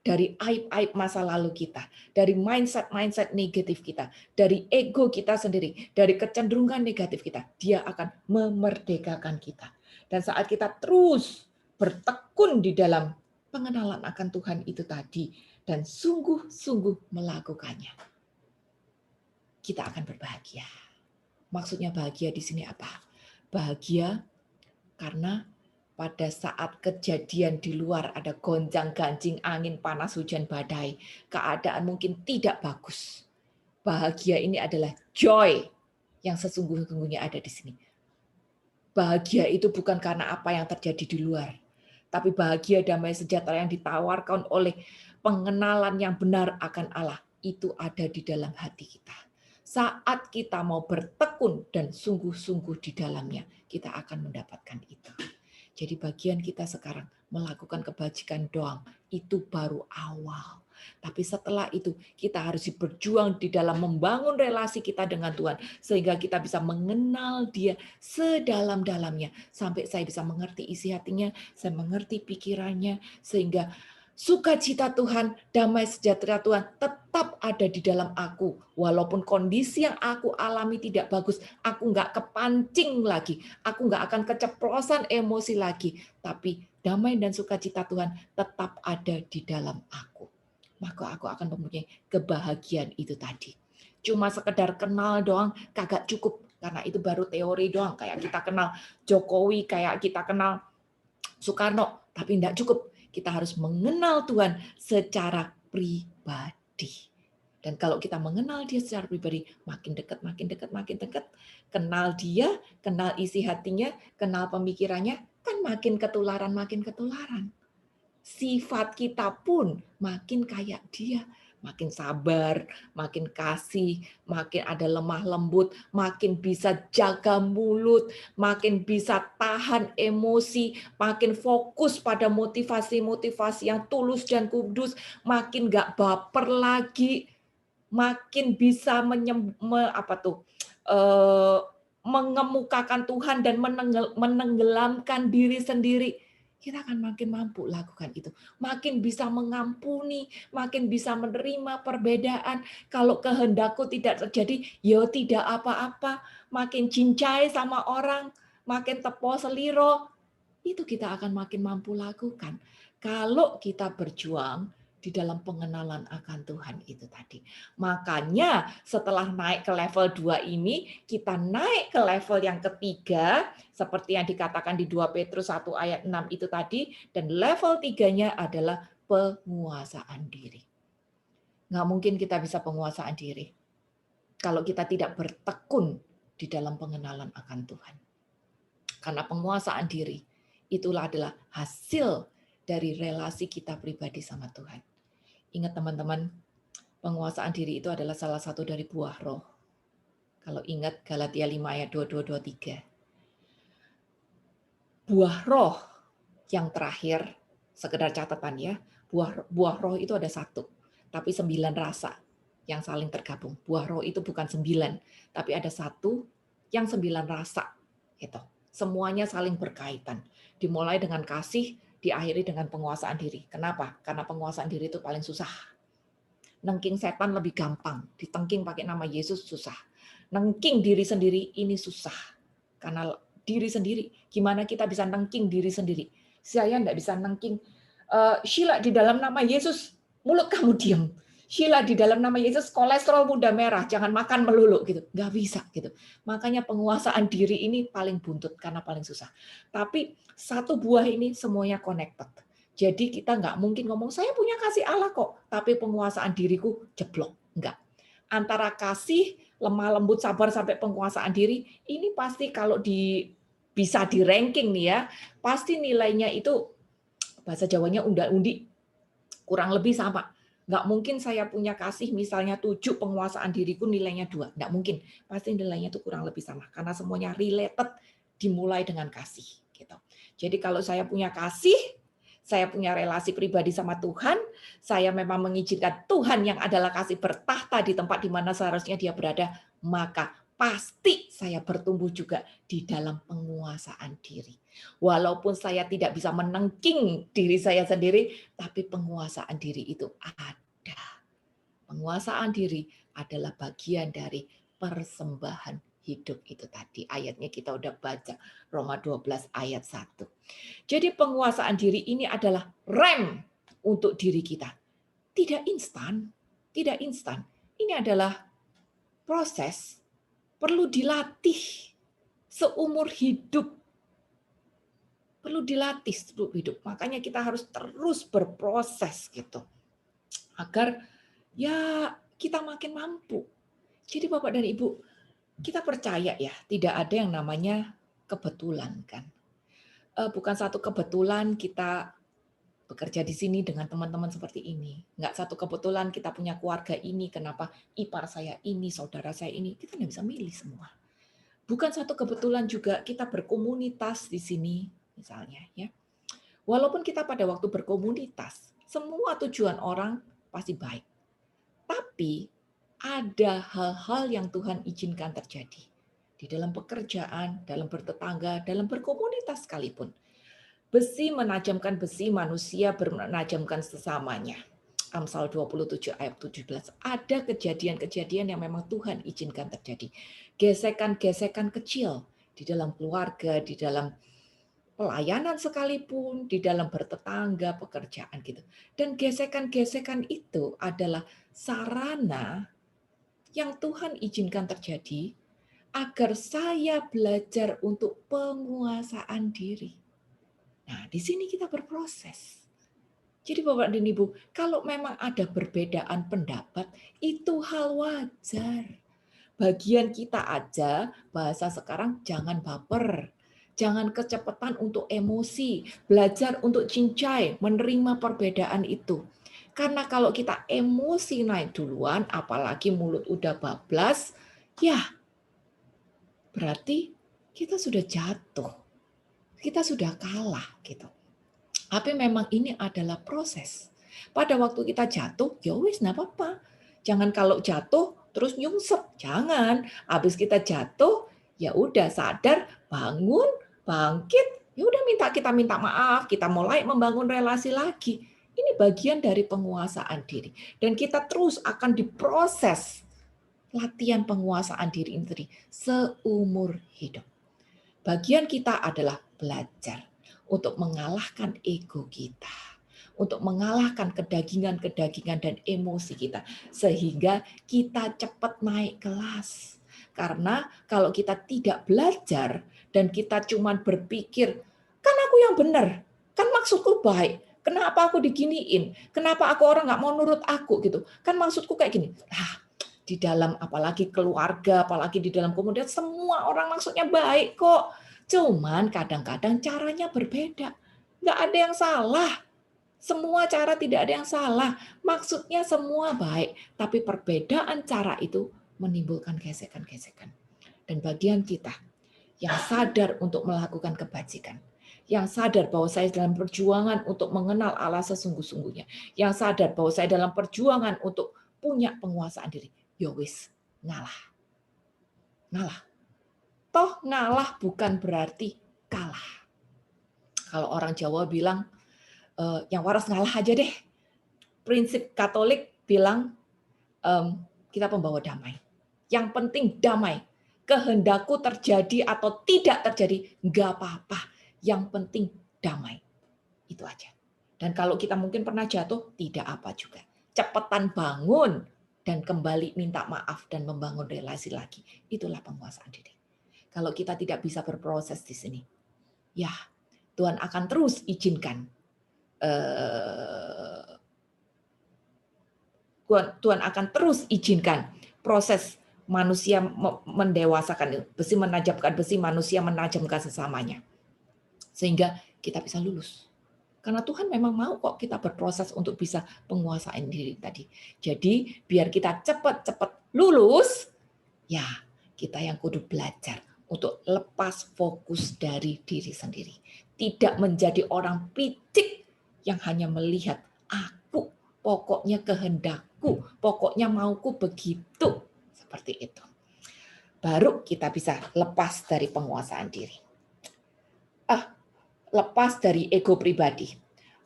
Dari aib-aib masa lalu kita. Dari mindset-mindset negatif kita. Dari ego kita sendiri. Dari kecenderungan negatif kita. Dia akan memerdekakan kita. Dan saat kita terus bertekun di dalam pengenalan akan Tuhan itu tadi. Dan sungguh-sungguh melakukannya. Kita akan berbahagia. Maksudnya bahagia di sini apa? Bahagia karena pada saat kejadian di luar ada gonjang-ganjing angin panas hujan badai, keadaan mungkin tidak bagus. Bahagia ini adalah joy yang sesungguhnya ada di sini. Bahagia itu bukan karena apa yang terjadi di luar, tapi bahagia damai sejahtera yang ditawarkan oleh pengenalan yang benar akan Allah itu ada di dalam hati kita. Saat kita mau bertekun dan sungguh-sungguh di dalamnya, kita akan mendapatkan itu. Jadi bagian kita sekarang melakukan kebajikan doang, itu baru awal. Tapi setelah itu kita harus berjuang di dalam membangun relasi kita dengan Tuhan. Sehingga kita bisa mengenal Dia sedalam-dalamnya. Sampai saya bisa mengerti isi hatinya, saya mengerti pikirannya. Sehingga sukacita Tuhan, damai sejahtera Tuhan tetap ada di dalam aku. Walaupun kondisi yang aku alami tidak bagus, aku nggak kepancing lagi. Aku nggak akan keceplosan emosi lagi. Tapi damai dan sukacita Tuhan tetap ada di dalam aku. Maka aku akan mempunyai kebahagiaan itu tadi. Cuma sekedar kenal doang kagak cukup. Karena itu baru teori doang. Kayak kita kenal Jokowi, kayak kita kenal Soekarno. Tapi tidak cukup. Kita harus mengenal Tuhan secara pribadi. Dan kalau kita mengenal Dia secara pribadi, makin dekat, makin dekat, makin dekat. Kenal Dia, kenal isi hatinya, kenal pemikirannya, kan makin ketularan, makin ketularan. Sifat kita pun makin kayak Dia. Makin sabar, makin kasih, makin ada lemah lembut, makin bisa jaga mulut, makin bisa tahan emosi, makin fokus pada motivasi-motivasi yang tulus dan kudus, makin gak baper lagi, makin bisa mengemukakan Tuhan dan menenggelamkan diri sendiri. Kita akan makin mampu lakukan itu. Makin bisa mengampuni, makin bisa menerima perbedaan. Kalau kehendakku tidak terjadi, ya tidak apa-apa. Makin cincai sama orang, makin tepo seliro, itu kita akan makin mampu lakukan. Kalau kita berjuang di dalam pengenalan akan Tuhan itu tadi. Makanya setelah naik ke level 2 ini, kita naik ke level yang ketiga, seperti yang dikatakan di 2 Petrus 1 ayat 6 itu tadi, dan level 3-nya adalah penguasaan diri. Nggak mungkin kita bisa penguasaan diri kalau kita tidak bertekun di dalam pengenalan akan Tuhan. Karena penguasaan diri itulah adalah hasil dari relasi kita pribadi sama Tuhan. Ingat teman-teman, penguasaan diri itu adalah salah satu dari buah roh. Kalau ingat Galatia 5 ayat 22-23. Buah roh yang terakhir, sekedar catatan ya, buah roh itu ada 1, tapi 9 rasa yang saling tergabung. Buah roh itu bukan 9, tapi ada 1 yang 9 rasa. Gitu. Semuanya saling berkaitan. Dimulai dengan kasih, diakhiri dengan penguasaan diri. Kenapa? Karena penguasaan diri itu paling susah. Nengking setan lebih gampang. Ditengking pakai nama Yesus susah. Nengking diri sendiri ini susah. Karena diri sendiri. Gimana kita bisa nengking diri sendiri? Saya enggak bisa nengking, Sheila di dalam nama Yesus, mulut kamu diam. Sheila di dalam nama Yesus, kolesterol udah merah, jangan makan melulu gitu. Nggak bisa gitu. Makanya penguasaan diri ini paling buntut karena paling susah. Tapi satu buah ini semuanya connected. Jadi kita nggak mungkin ngomong saya punya kasih Allah kok, tapi penguasaan diriku jeblok. Enggak. Antara kasih, lemah lembut, sabar sampai penguasaan diri, ini pasti kalau bisa di ranking nih ya, pasti nilainya itu bahasa Jawanya unda-undi kurang lebih sama. Nggak mungkin saya punya kasih misalnya 7, penguasaan diriku nilainya 2. Nggak mungkin. Pasti nilainya itu kurang lebih sama. Karena semuanya related dimulai dengan kasih. Gitu. Jadi kalau saya punya kasih, saya punya relasi pribadi sama Tuhan, saya memang mengizinkan Tuhan yang adalah kasih bertahta di tempat di mana seharusnya dia berada, maka pasti saya bertumbuh juga di dalam penguasaan diri. Walaupun saya tidak bisa menengking diri saya sendiri, tapi penguasaan diri itu ada. Penguasaan diri adalah bagian dari persembahan hidup itu tadi. Ayatnya kita udah baca, Roma 12 ayat 1. Jadi penguasaan diri ini adalah rem untuk diri kita. Tidak instan, tidak instan. Ini adalah proses, perlu dilatih seumur hidup. Perlu dilatih seumur hidup. Makanya kita harus terus berproses gitu. Agar ya kita makin mampu. Jadi Bapak dan Ibu, kita percaya ya, tidak ada yang namanya kebetulan kan. Bukan satu kebetulan kita bekerja di sini dengan teman-teman seperti ini. Nggak satu kebetulan kita punya keluarga ini, kenapa ipar saya ini, saudara saya ini, kita nggak bisa milih semua. Bukan satu kebetulan juga kita berkomunitas di sini, misalnya ya. Walaupun kita pada waktu berkomunitas, semua tujuan orang pasti baik. Tapi ada hal-hal yang Tuhan izinkan terjadi. Di dalam pekerjaan, dalam bertetangga, dalam berkomunitas sekalipun. Besi menajamkan besi, manusia menajamkan sesamanya. Amsal 27 ayat 17. Ada kejadian-kejadian yang memang Tuhan izinkan terjadi. Gesekan-gesekan kecil di dalam keluarga, di dalam pelayanan sekalipun, di dalam bertetangga, pekerjaan gitu. Dan gesekan-gesekan itu adalah sarana yang Tuhan izinkan terjadi agar saya belajar untuk penguasaan diri. Nah, di sini kita berproses. Jadi Bapak dan Ibu, kalau memang ada perbedaan pendapat, itu hal wajar. Bagian kita aja, bahasa sekarang jangan baper. Jangan kecepatan untuk emosi. Belajar untuk cincai, menerima perbedaan itu. Karena kalau kita emosi naik duluan, apalagi mulut udah bablas, ya berarti kita sudah jatuh. Kita sudah kalah gitu. Tapi memang ini adalah proses. Pada waktu kita jatuh, ya wis enggak apa-apa. Jangan kalau jatuh terus nyungsep, jangan. Habis kita jatuh, ya udah sadar, bangun, bangkit, ya udah kita minta maaf, kita mulai membangun relasi lagi. Ini bagian dari penguasaan diri. Dan kita terus akan diproses latihan penguasaan diri ini tadi seumur hidup. Bagian kita adalah belajar untuk mengalahkan ego kita, untuk mengalahkan kedagingan-kedagingan dan emosi kita, sehingga kita cepat naik kelas. Karena kalau kita tidak belajar dan kita cuma berpikir, kan aku yang benar, kan maksudku baik, kenapa aku diginiin, kenapa aku orang nggak mau nurut aku gitu, kan maksudku kayak gini. Di dalam apalagi keluarga, apalagi di dalam komunitas, semua orang maksudnya baik kok. Cuman kadang-kadang caranya berbeda. Nggak ada yang salah. Semua cara tidak ada yang salah. Maksudnya semua baik. Tapi perbedaan cara itu menimbulkan gesekan-gesekan. Dan bagian kita yang sadar untuk melakukan kebajikan. Yang sadar bahwa saya dalam perjuangan untuk mengenal Allah sesungguh-sungguhnya. Yang sadar bahwa saya dalam perjuangan untuk punya penguasaan diri. Ya wis, ngalah. Ngalah. Toh ngalah bukan berarti kalah. Kalau orang Jawa bilang, yang waras ngalah aja deh. Prinsip Katolik bilang, kita pembawa damai. Yang penting damai. Kehendakku terjadi atau tidak terjadi, nggak apa-apa. Yang penting damai. Itu aja. Dan kalau kita mungkin pernah jatuh, tidak apa juga. Cepetan bangun dan kembali minta maaf dan membangun relasi lagi. Itulah penguasaan diri. Kalau kita tidak bisa berproses di sini, ya Tuhan akan terus izinkan. Tuhan akan terus izinkan proses manusia mendewasakan, besi menajamkan besi, manusia menajamkan sesamanya. Sehingga kita bisa lulus. Karena Tuhan memang mau kok kita berproses untuk bisa penguasaan diri tadi. Jadi biar kita cepat-cepat lulus, ya kita yang kudu belajar untuk lepas fokus dari diri sendiri. Tidak menjadi orang picik yang hanya melihat aku, pokoknya kehendakku, pokoknya mauku begitu. Seperti itu. Baru kita bisa lepas dari penguasaan diri. Lepas dari ego pribadi.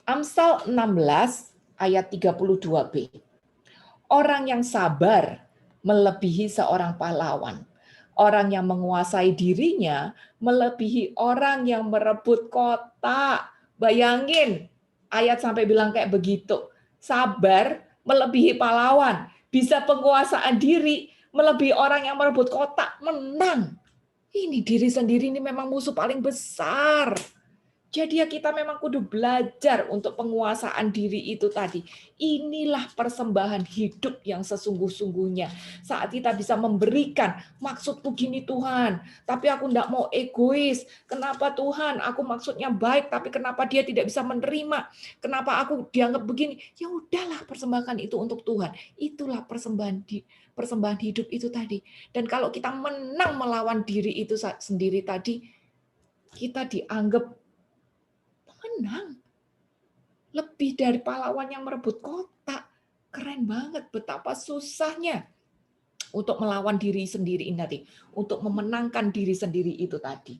Amsal 16 ayat 32b. Orang yang sabar melebihi seorang pahlawan. Orang yang menguasai dirinya melebihi orang yang merebut kota. Bayangin, ayat sampai bilang kayak begitu. Sabar melebihi pahlawan. Bisa penguasaan diri melebihi orang yang merebut kota. Menang. Ini diri sendiri ini memang musuh paling besar. Jadi ya kita memang kudu belajar untuk penguasaan diri itu tadi. Inilah persembahan hidup yang sesungguh-sungguhnya. Saat kita bisa memberikan, maksudku gini Tuhan, tapi aku enggak mau egois. Kenapa Tuhan? Aku maksudnya baik, tapi kenapa dia tidak bisa menerima? Kenapa aku dianggap begini? Ya udahlah, persembahkan itu untuk Tuhan. Itulah persembahan hidup itu tadi. Dan kalau kita menang melawan diri itu sendiri tadi, kita dianggap menang. Lebih dari pahlawan yang merebut kota. Keren banget betapa susahnya untuk melawan diri sendiri ini tadi, untuk memenangkan diri sendiri itu tadi.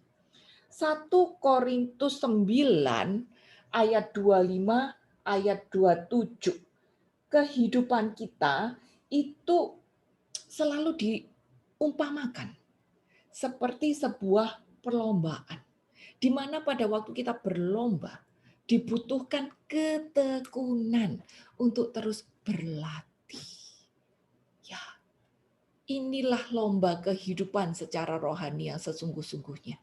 1 Korintus 9 ayat 25 ayat 27. Kehidupan kita itu selalu diumpamakan seperti sebuah perlombaan, di mana pada waktu kita berlomba dibutuhkan ketekunan untuk terus berlatih. Ya, inilah lomba kehidupan secara rohani yang sesungguh-sungguhnya.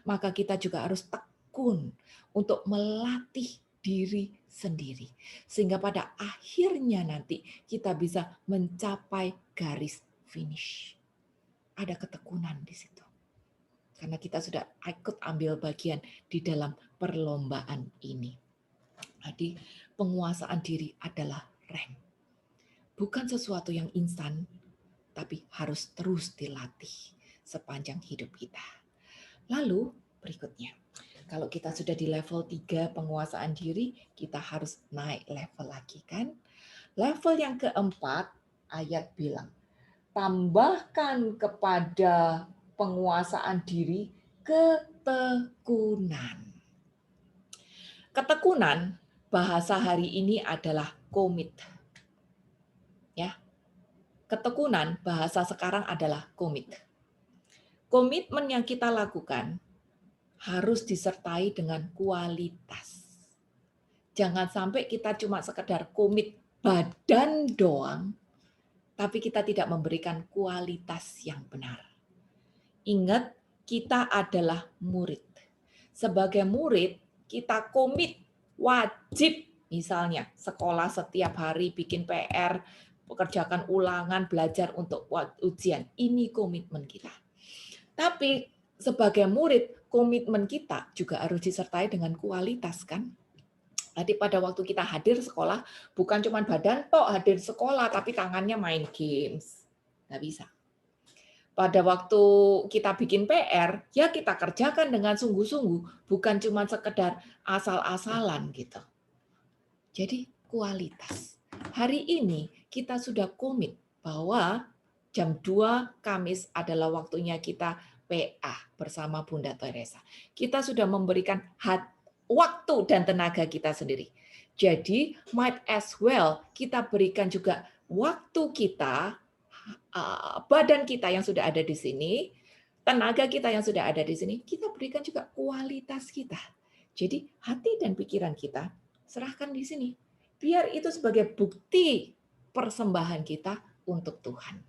Maka kita juga harus tekun untuk melatih diri sendiri. Sehingga pada akhirnya nanti kita bisa mencapai garis finish. Ada ketekunan di situ. Karena kita sudah ikut ambil bagian di dalam perlombaan ini. Jadi penguasaan diri adalah rem. Bukan sesuatu yang instan, tapi harus terus dilatih sepanjang hidup kita. Lalu berikutnya, kalau kita sudah di level 3 penguasaan diri, kita harus naik level lagi kan? Level yang keempat, ayat bilang, tambahkan kepada penguasaan diri ketekunan. Ketekunan bahasa hari ini adalah komit. Ya. Ketekunan bahasa sekarang adalah komit. Komitmen yang kita lakukan harus disertai dengan kualitas. Jangan sampai kita cuma sekedar komit badan doang, tapi kita tidak memberikan kualitas yang benar. Ingat, kita adalah murid. Sebagai murid, kita komit, wajib misalnya sekolah setiap hari, bikin PR, pekerjakan ulangan, belajar untuk ujian. Ini komitmen kita. Tapi sebagai murid, komitmen kita juga harus disertai dengan kualitas kan? Jadi pada waktu kita hadir sekolah, bukan cuma badan tok hadir sekolah, tapi tangannya main games. Nggak bisa. Pada waktu kita bikin PR, ya kita kerjakan dengan sungguh-sungguh, bukan cuma sekedar asal-asalan gitu. Jadi kualitas. Hari ini kita sudah komit bahwa jam 2 Kamis adalah waktunya kita PA bersama Bunda Teresa. Kita sudah memberikan waktu dan tenaga kita sendiri. Jadi might as well kita berikan juga waktu kita, badan kita yang sudah ada di sini, tenaga kita yang sudah ada di sini, kita berikan juga kualitas kita. Jadi hati dan pikiran kita serahkan di sini. Biar itu sebagai bukti persembahan kita untuk Tuhan.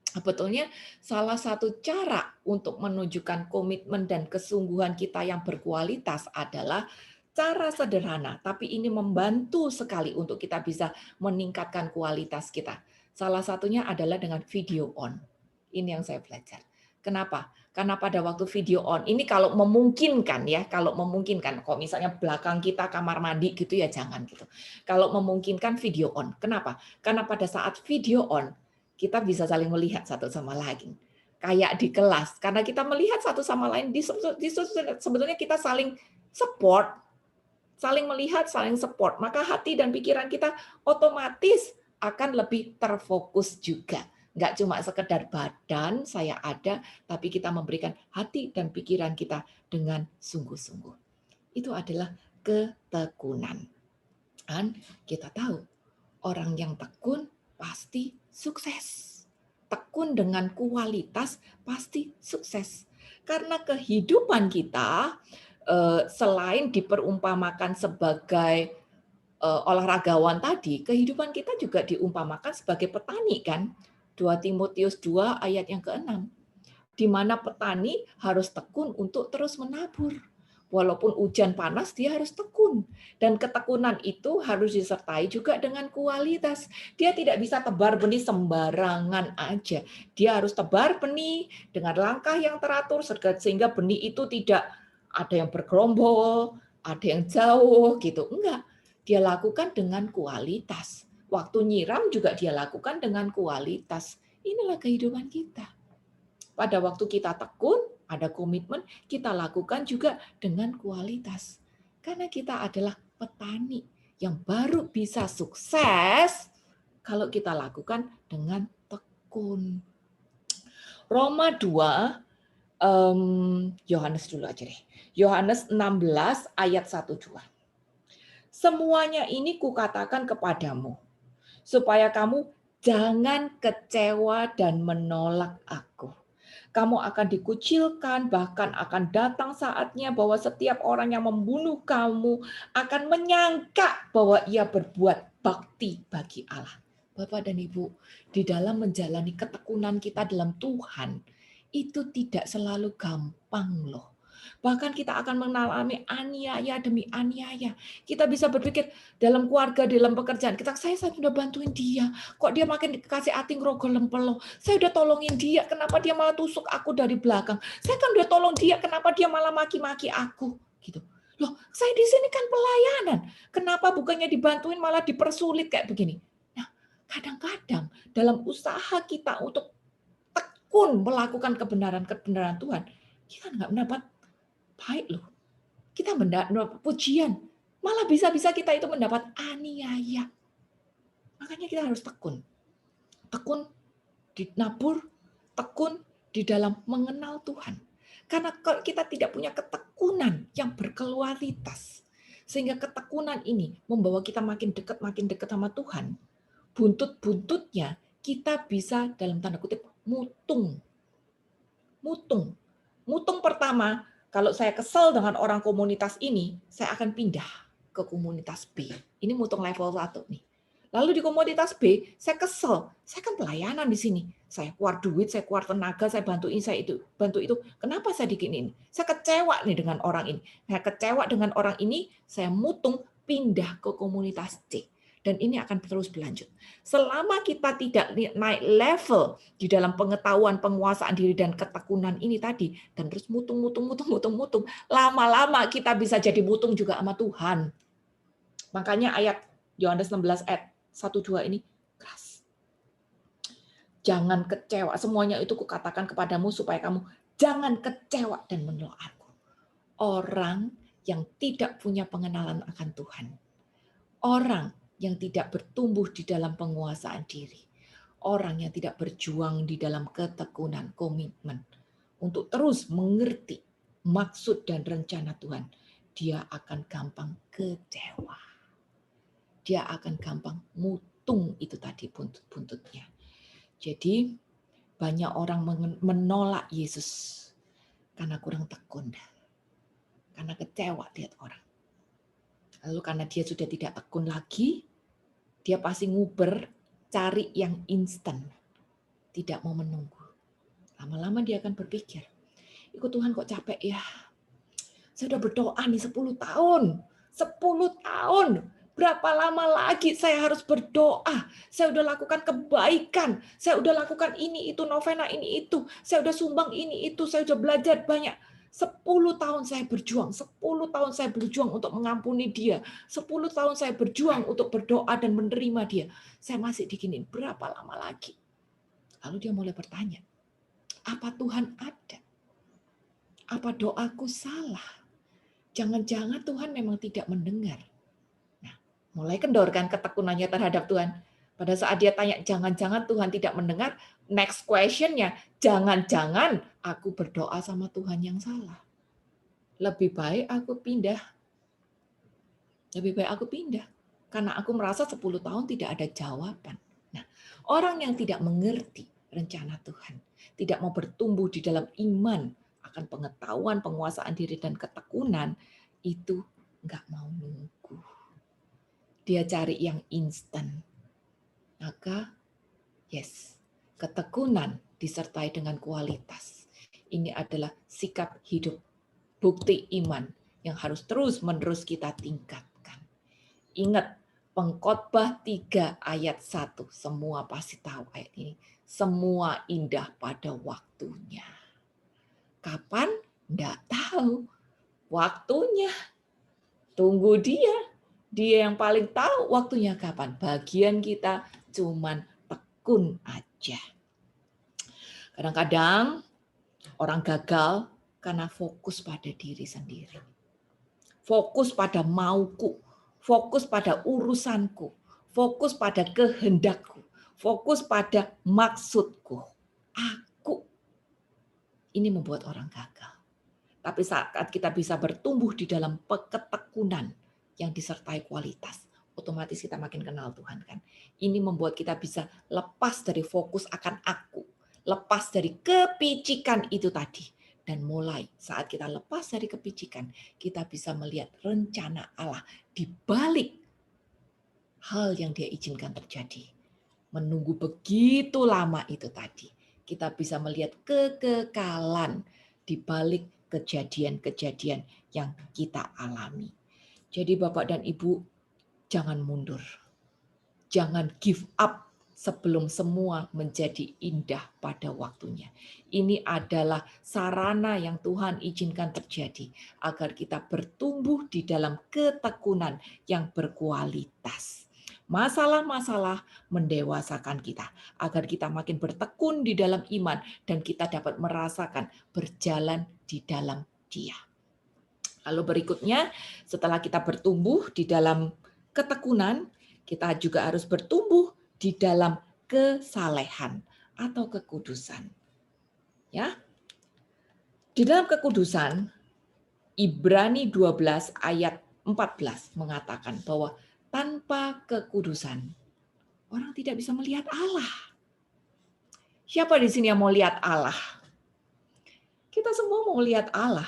Sebetulnya salah satu cara untuk menunjukkan komitmen dan kesungguhan kita yang berkualitas adalah cara sederhana, tapi ini membantu sekali untuk kita bisa meningkatkan kualitas kita. Salah satunya adalah dengan video on. Ini yang saya belajar. Kenapa? Karena pada waktu video on, ini kalau memungkinkan ya, kalau memungkinkan, kalau misalnya belakang kita kamar mandi gitu ya jangan gitu. Kalau memungkinkan video on. Kenapa? Karena pada saat video on, kita bisa saling melihat satu sama lain. Kayak di kelas, karena kita melihat satu sama lain, sebetulnya kita saling support, saling melihat, saling support. Maka hati dan pikiran kita otomatis akan lebih terfokus juga. Nggak cuma sekedar badan saya ada, tapi kita memberikan hati dan pikiran kita dengan sungguh-sungguh. Itu adalah ketekunan. Dan kita tahu, orang yang tekun pasti sukses. Tekun dengan kualitas pasti sukses. Karena kehidupan kita selain diperumpamakan sebagai olahragawan tadi, kehidupan kita juga diumpamakan sebagai petani kan. 2 Timotius 2 ayat yang ke-6. Di mana petani harus tekun untuk terus menabur. Walaupun hujan panas, dia harus tekun. Dan ketekunan itu harus disertai juga dengan kualitas. Dia tidak bisa tebar benih sembarangan aja. Dia harus tebar benih dengan langkah yang teratur, sehingga benih itu tidak ada yang bergerombol, ada yang jauh, gitu. Enggak. Dia lakukan dengan kualitas. Waktu nyiram juga dia lakukan dengan kualitas. Inilah kehidupan kita. Pada waktu kita tekun, ada komitmen, kita lakukan juga dengan kualitas. Karena kita adalah petani yang baru bisa sukses kalau kita lakukan dengan tekun. Roma 2, Yohanes dulu aja deh. Yohanes 16 ayat 1-2. Semuanya ini kukatakan kepadamu, supaya kamu jangan kecewa dan menolak aku. Kamu akan dikucilkan, bahkan akan datang saatnya bahwa setiap orang yang membunuh kamu akan menyangka bahwa ia berbuat bakti bagi Allah. Bapak dan Ibu, di dalam menjalani ketekunan kita dalam Tuhan, itu tidak selalu gampang loh. Bahkan kita akan mengalami aniaya demi aniaya. Kita bisa berpikir dalam keluarga, dalam pekerjaan kita, saya sudah bantuin dia, kok dia makin dikasih ating rogol lempelo. Saya udah tolongin dia, kenapa dia malah tusuk aku dari belakang? Saya kan udah tolong dia, kenapa dia malah maki-maki aku? Gitu. Loh, saya di sini kan pelayanan. Kenapa bukannya dibantuin malah dipersulit kayak begini? Nah, kadang-kadang dalam usaha kita untuk tekun melakukan kebenaran-kebenaran Tuhan, kita nggak mendapat baik loh. Kita mendapat pujian. Malah bisa-bisa kita itu mendapat aniaya. Makanya kita harus tekun. Tekun di nabur, tekun di dalam mengenal Tuhan. Karena kalau kita tidak punya ketekunan yang berkualitas, sehingga ketekunan ini membawa kita makin dekat sama Tuhan, buntut-buntutnya kita bisa dalam tanda kutip mutung. Mutung. Mutung pertama, kalau saya kesel dengan orang komunitas ini, saya akan pindah ke komunitas B. Ini mutung level 1 nih. Lalu di komunitas B, saya kesel. Saya kan pelayanan di sini. Saya keluar duit, saya keluar tenaga, saya bantuin, saya itu, bantu itu. Kenapa saya diginiin? Saya kecewa nih dengan orang ini. Saya kecewa dengan orang ini, saya mutung pindah ke komunitas C. Dan ini akan terus berlanjut. Selama kita tidak naik level di dalam pengetahuan, penguasaan diri dan ketekunan ini tadi, dan terus mutung, lama-lama kita bisa jadi mutung juga sama Tuhan. Makanya ayat Yohanes 16 ayat 1-2 ini keras. Jangan kecewa, semuanya itu kukatakan kepadamu supaya kamu jangan kecewa dan menolak aku. Orang yang tidak punya pengenalan akan Tuhan, orang yang tidak bertumbuh di dalam penguasaan diri, orang yang tidak berjuang di dalam ketekunan, komitmen, untuk terus mengerti maksud dan rencana Tuhan, dia akan gampang kecewa. Dia akan gampang mutung itu tadi buntut-buntutnya. Jadi banyak orang menolak Yesus karena kurang tekun. karena kecewa lihat orang. Lalu karena dia sudah tidak tekun lagi, dia pasti nguber cari yang instan, tidak mau menunggu. Lama-lama dia akan berpikir, ikut Tuhan kok capek ya. Saya udah berdoa nih 10 tahun. 10 tahun. Berapa lama lagi saya harus berdoa? Saya udah lakukan kebaikan. Saya udah lakukan ini, itu, novena ini, itu. Saya udah sumbang ini, itu. Saya udah belajar banyak. 10 tahun saya berjuang. 10 tahun saya berjuang untuk mengampuni dia. 10 tahun saya berjuang untuk berdoa dan menerima dia. Saya masih diginin. Berapa lama lagi? Lalu dia mulai bertanya, apa Tuhan ada? Apa doaku salah? Jangan-jangan Tuhan memang tidak mendengar. Nah, mulai kendorkan ketekunannya terhadap Tuhan. Pada saat dia tanya, jangan-jangan Tuhan tidak mendengar, next question-nya, jangan-jangan aku berdoa sama Tuhan yang salah. Lebih baik aku pindah. Lebih baik aku pindah. Karena aku merasa 10 tahun tidak ada jawaban. Nah, orang yang tidak mengerti rencana Tuhan, tidak mau bertumbuh di dalam iman, akan pengetahuan, penguasaan diri, dan ketekunan, itu nggak mau nunggu. Dia cari yang instan. Maka, yes, ketekunan disertai dengan kualitas. Ini adalah sikap hidup, bukti iman yang harus terus-menerus kita tingkatkan. Ingat, Pengkhotbah 3 ayat 1, semua pasti tahu ayat ini. Semua indah pada waktunya. Kapan? Nggak tahu. Waktunya. Tunggu dia. Dia yang paling tahu waktunya kapan. Bagian kita cuman tekun aja. Kadang-kadang orang gagal karena fokus pada diri sendiri. Fokus pada mauku. Fokus pada urusanku. Fokus pada kehendakku. Fokus pada maksudku. Aku. Ini membuat orang gagal. Tapi saat kita bisa bertumbuh di dalam ketekunan yang disertai kualitas, otomatis kita makin kenal Tuhan kan. Ini membuat kita bisa lepas dari fokus akan aku, lepas dari kepicikan itu tadi, dan mulai saat kita lepas dari kepicikan, kita bisa melihat rencana Allah di balik hal yang Dia izinkan terjadi. Menunggu begitu lama itu tadi, kita bisa melihat kekekalan di balik kejadian-kejadian yang kita alami. Jadi Bapak dan Ibu, jangan mundur. Jangan give up sebelum semua menjadi indah pada waktunya. Ini adalah sarana yang Tuhan izinkan terjadi agar kita bertumbuh di dalam ketekunan yang berkualitas. Masalah-masalah mendewasakan kita agar kita makin bertekun di dalam iman dan kita dapat merasakan berjalan di dalam Dia. Lalu berikutnya, setelah kita bertumbuh di dalam ketekunan, kita juga harus bertumbuh di dalam kesalehan atau kekudusan. Ya. Di dalam kekudusan, Ibrani 12 ayat 14 mengatakan bahwa tanpa kekudusan, orang tidak bisa melihat Allah. Siapa di sini yang mau lihat Allah? Kita semua mau lihat Allah.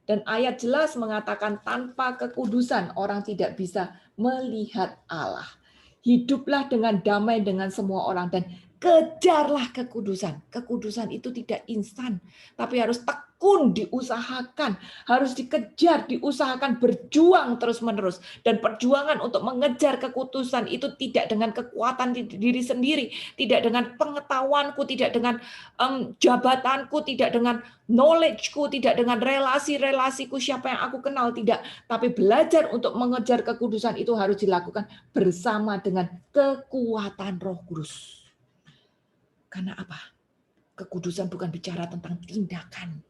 Dan ayat jelas mengatakan tanpa kekudusan orang tidak bisa melihat Allah. Hiduplah dengan damai dengan semua orang dan kejarlah kekudusan. Kekudusan itu tidak instan, tapi harus tekun diusahakan, harus dikejar, diusahakan, berjuang terus-menerus. Dan perjuangan untuk mengejar kekudusan itu tidak dengan kekuatan diri sendiri, tidak dengan pengetahuanku, tidak dengan jabatanku, tidak dengan knowledge-ku, tidak dengan relasi-relasiku, siapa yang aku kenal, tidak. Tapi belajar untuk mengejar kekudusan itu harus dilakukan bersama dengan kekuatan Roh Kudus. Karena apa? Kekudusan bukan bicara tentang tindakan,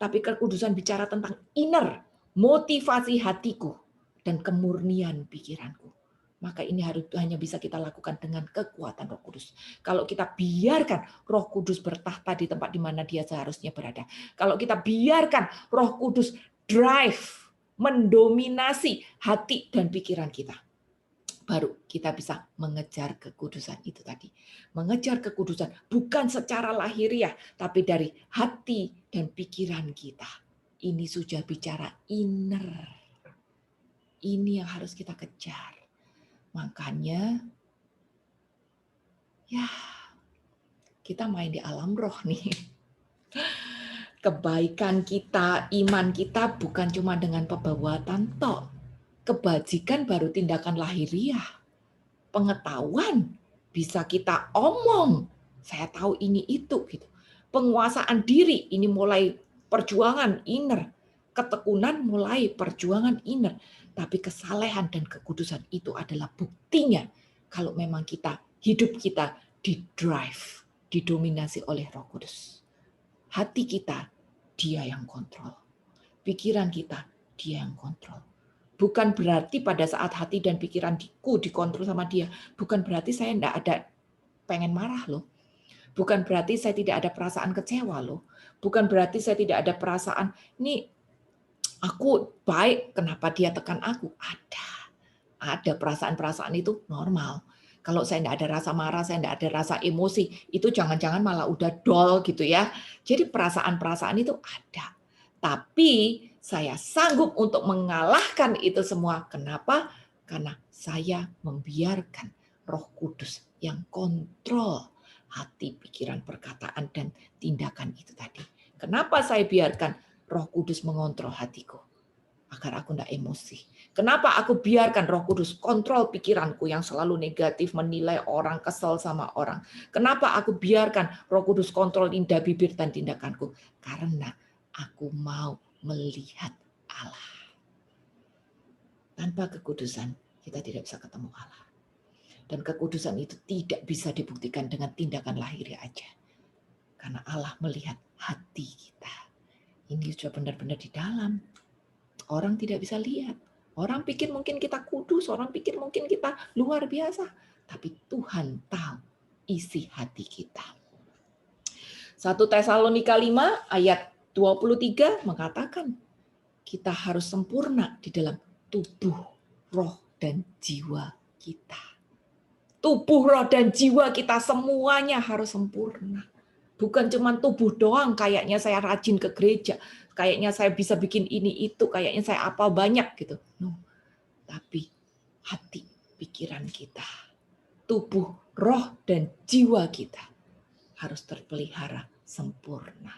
tapi kekudusan bicara tentang inner, motivasi hatiku, dan kemurnian pikiranku. Maka ini hanya bisa kita lakukan dengan kekuatan Roh Kudus. Kalau kita biarkan Roh Kudus bertahta di tempat di mana Dia seharusnya berada. Kalau kita biarkan Roh Kudus drive, mendominasi hati dan pikiran kita, baru kita bisa mengejar kekudusan itu tadi. Mengejar kekudusan bukan secara lahiriah, tapi dari hati dan pikiran kita. Ini sudah bicara inner. Ini yang harus kita kejar. Makanya, ya, kita main di alam roh nih. Kebaikan kita, iman kita bukan cuma dengan perbuatan tok. Kebajikan baru tindakan lahiriah. Pengetahuan bisa kita omong. Saya tahu ini itu gitu. Penguasaan diri ini mulai perjuangan inner. Ketekunan mulai perjuangan inner. Tapi kesalehan dan kekudusan itu adalah buktinya kalau memang hidup kita didrive, didominasi oleh Roh Kudus. Hati kita, dia yang kontrol. Pikiran kita, dia yang kontrol. Bukan berarti pada saat hati dan pikiranku dikontrol sama dia, bukan berarti saya tidak ada pengen marah loh. Bukan berarti saya tidak ada perasaan kecewa loh. Bukan berarti saya tidak ada perasaan, ini aku baik, kenapa dia tekan aku? Ada perasaan-perasaan itu normal. Kalau saya tidak ada rasa marah, saya tidak ada rasa emosi, itu jangan-jangan malah udah dol gitu ya. Jadi perasaan-perasaan itu ada. Tapi saya sanggup untuk mengalahkan itu semua. Kenapa? Karena saya membiarkan Roh Kudus yang kontrol hati, pikiran, perkataan, dan tindakan itu tadi. Kenapa saya biarkan Roh Kudus mengontrol hatiku? Agar aku tidak emosi. Kenapa aku biarkan Roh Kudus kontrol pikiranku yang selalu negatif, menilai orang, kesel sama orang? Kenapa aku biarkan Roh Kudus kontrol lidah, bibir, dan tindakanku? Karena aku mau melihat Allah. Tanpa kekudusan, kita tidak bisa ketemu Allah. Dan kekudusan itu tidak bisa dibuktikan dengan tindakan lahiriah aja. Karena Allah melihat hati kita. Ini sudah benar-benar di dalam. Orang tidak bisa lihat. Orang pikir mungkin kita kudus, orang pikir mungkin kita luar biasa. Tapi Tuhan tahu isi hati kita. 1 Tesalonika 5 ayat 23 mengatakan kita harus sempurna di dalam tubuh, roh, dan jiwa kita. Tubuh, roh, dan jiwa kita semuanya harus sempurna. Bukan cuma tubuh doang, kayaknya saya rajin ke gereja, kayaknya saya bisa bikin ini itu, kayaknya saya apal banyak gitu. No. Tapi hati, pikiran kita, tubuh, roh, dan jiwa kita harus terpelihara sempurna.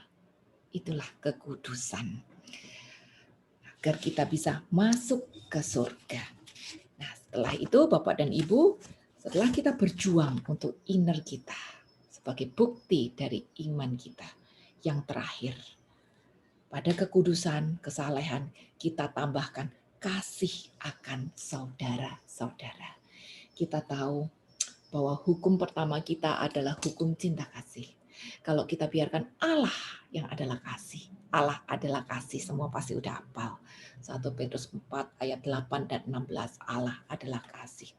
Itulah kekudusan. Agar kita bisa masuk ke surga. Nah, setelah itu Bapak dan Ibu, setelah kita berjuang untuk inner kita, sebagai bukti dari iman kita. Yang terakhir, pada kekudusan, kesalehan, kita tambahkan kasih akan saudara-saudara. Kita tahu bahwa hukum pertama kita adalah hukum cinta kasih. Kalau kita biarkan Allah yang adalah kasih, Allah adalah kasih, semua pasti udah hafal. 1 Petrus 4 ayat 8 dan 16, Allah adalah kasih.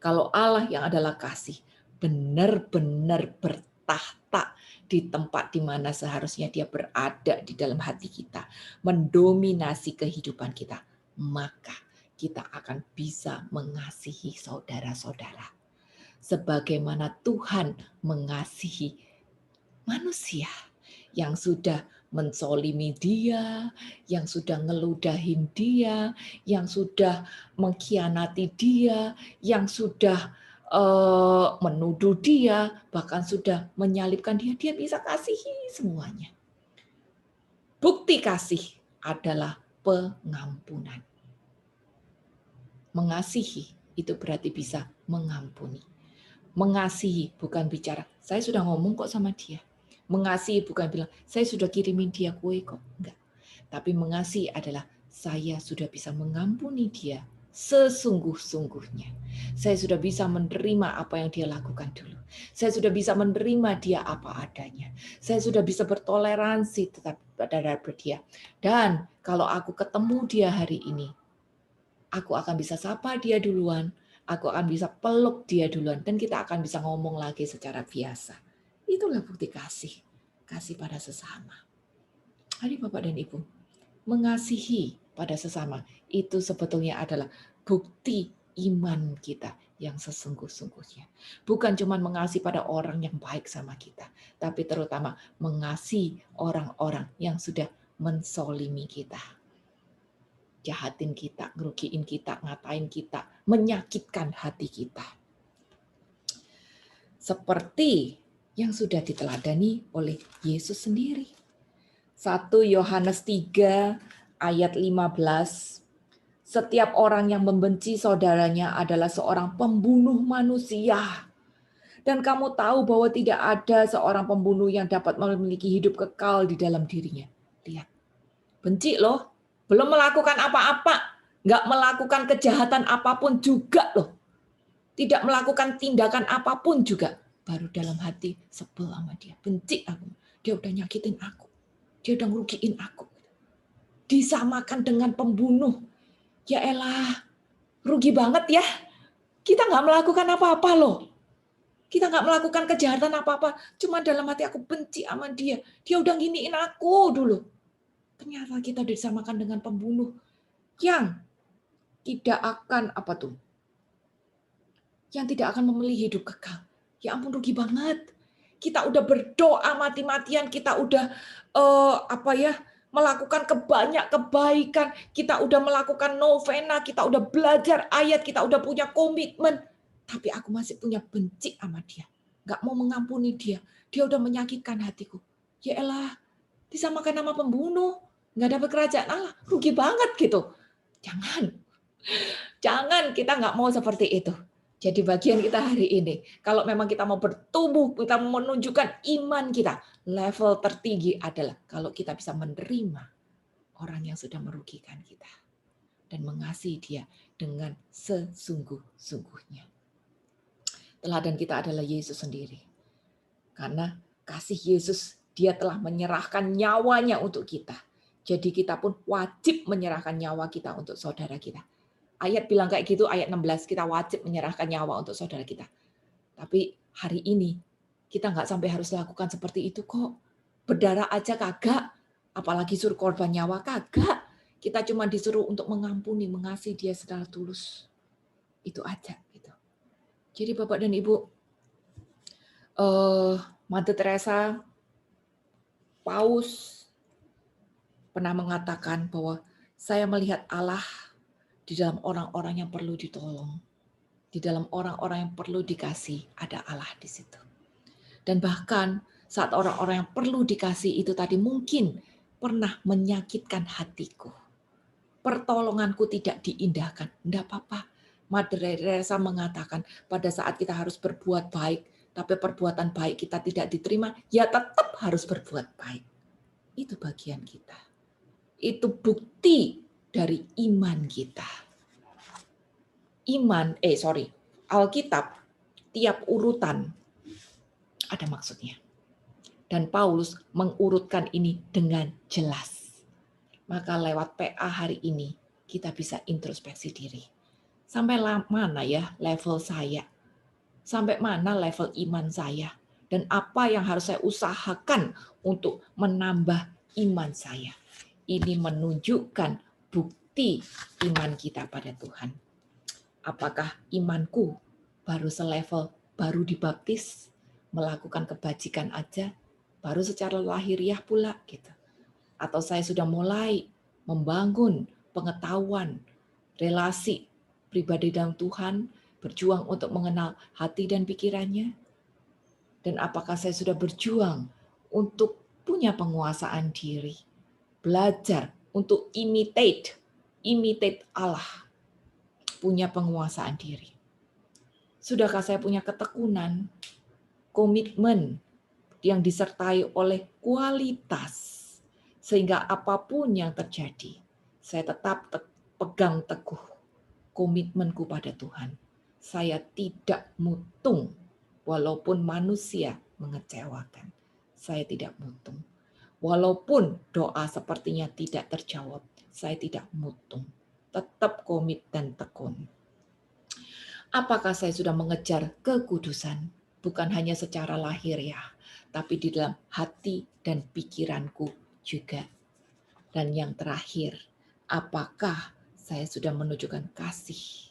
Kalau Allah yang adalah kasih, benar-benar bertahta di tempat di mana seharusnya dia berada di dalam hati kita, mendominasi kehidupan kita, maka kita akan bisa mengasihi saudara-saudara. Sebagaimana Tuhan mengasihi manusia yang sudah mensolimi dia, yang sudah ngeludahin dia, yang sudah mengkhianati dia, yang sudah menuduh dia, bahkan sudah menyalibkan dia, dia bisa kasihi semuanya. Bukti kasih adalah pengampunan. Mengasihi itu berarti bisa mengampuni. Mengasihi bukan bicara, saya sudah ngomong kok sama dia. Mengasihi bukan bilang, saya sudah kirimin dia kue kok. Enggak. Tapi mengasihi adalah, saya sudah bisa mengampuni dia sesungguh-sungguhnya. Saya sudah bisa menerima apa yang dia lakukan dulu. Saya sudah bisa menerima dia apa adanya. Saya sudah bisa bertoleransi tetap terhadap dia. Dan kalau aku ketemu dia hari ini, aku akan bisa sapa dia duluan, aku akan bisa peluk dia duluan, dan kita akan bisa ngomong lagi secara biasa. Itulah bukti kasih. Kasih pada sesama. Hari Bapak dan Ibu, mengasihi pada sesama itu sebetulnya adalah bukti iman kita yang sesungguh-sungguhnya. Bukan cuma mengasihi pada orang yang baik sama kita, tapi terutama mengasihi orang-orang yang sudah mensolimi kita, jahatin kita, ngerugiin kita, ngatain kita, menyakitkan hati kita. Seperti yang sudah diteladani oleh Yesus sendiri. 1 Yohanes 3 ayat 15. Setiap orang yang membenci saudaranya adalah seorang pembunuh manusia. Dan kamu tahu bahwa tidak ada seorang pembunuh yang dapat memiliki hidup kekal di dalam dirinya. Lihat, benci loh. Belum melakukan apa-apa. Nggak melakukan kejahatan apapun juga loh. Tidak melakukan tindakan apapun juga. Baru dalam hati sebel sama dia. Benci aku. Dia udah nyakitin aku. Dia udah ngerugiin aku. Disamakan dengan pembunuh. Ya elah, rugi banget ya. Kita nggak melakukan apa-apa loh. Kita nggak melakukan kejahatan apa-apa. Cuma dalam hati aku benci sama dia. Dia udah nginiin aku dulu. Ternyata kita disamakan dengan pembunuh yang tidak akan yang tidak akan memiliki hidup kekal. Ya ampun, rugi banget. Kita udah berdoa mati-matian, kita udah melakukan banyak kebaikan, kita udah melakukan novena, kita udah belajar ayat, kita udah punya komitmen. Tapi aku masih punya benci sama dia. Nggak mau mengampuni dia. Dia udah menyakitkan hatiku. Ya elah, disamakan sama pembunuh. Nggak dapat kerajaan Allah. Rugi banget gitu. Jangan kita nggak mau seperti itu. Jadi bagian kita hari ini, kalau memang kita mau bertumbuh, kita mau menunjukkan iman kita, level tertinggi adalah kalau kita bisa menerima orang yang sudah merugikan kita dan mengasihi dia dengan sesungguh-sungguhnya. Teladan kita adalah Yesus sendiri. Karena kasih Yesus, dia telah menyerahkan nyawanya untuk kita. Jadi kita pun wajib menyerahkan nyawa kita untuk saudara kita. Ayat bilang kayak gitu, ayat 16, kita wajib menyerahkan nyawa untuk saudara kita. Tapi hari ini, kita nggak sampai harus lakukan seperti itu kok. Berdarah aja kagak, apalagi suruh korban nyawa kagak. Kita cuma disuruh untuk mengampuni, mengasihi dia secara tulus. Itu aja. Gitu. Jadi Bapak dan Ibu, Mother Teresa, Paus, pernah mengatakan bahwa saya melihat Allah di dalam orang-orang yang perlu ditolong. Di dalam orang-orang yang perlu dikasih, ada Allah di situ. Dan bahkan saat orang-orang yang perlu dikasih itu tadi mungkin pernah menyakitkan hatiku. Pertolonganku tidak diindahkan. Tidak apa-apa. Mother Teresa mengatakan pada saat kita harus berbuat baik, tapi perbuatan baik kita tidak diterima, ya tetap harus berbuat baik. Itu bagian kita. Itu bukti dari iman kita. Alkitab, tiap urutan ada maksudnya. Dan Paulus mengurutkan ini dengan jelas. Maka lewat PA hari ini, kita bisa introspeksi diri. Sampai mana ya level saya? Sampai mana level iman saya? Dan apa yang harus saya usahakan untuk menambah iman saya? Ini menunjukkan bukti iman kita pada Tuhan. Apakah imanku baru selevel, baru dibaptis, melakukan kebajikan aja, baru secara lahiriah pula gitu. Atau saya sudah mulai membangun pengetahuan, relasi pribadi dalam Tuhan, berjuang untuk mengenal hati dan pikirannya? Dan apakah saya sudah berjuang untuk punya penguasaan diri, belajar untuk imitate Allah, punya penguasaan diri? Sudahkah saya punya ketekunan, komitmen yang disertai oleh kualitas, sehingga apapun yang terjadi, saya tetap pegang teguh komitmenku pada Tuhan. Saya tidak mutung, walaupun manusia mengecewakan. Saya tidak mutung. Walaupun doa sepertinya tidak terjawab, saya tidak mutung. Tetap komit dan tekun. Apakah saya sudah mengejar kekudusan? Bukan hanya secara lahiriah, tapi di dalam hati dan pikiranku juga. Dan yang terakhir, apakah saya sudah menunjukkan kasih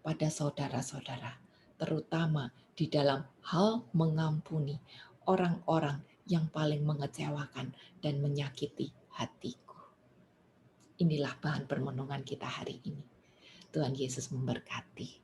pada saudara-saudara, terutama di dalam hal mengampuni orang-orang yang paling mengecewakan dan menyakiti hatiku. Inilah bahan permenungan kita hari ini. Tuhan Yesus memberkati.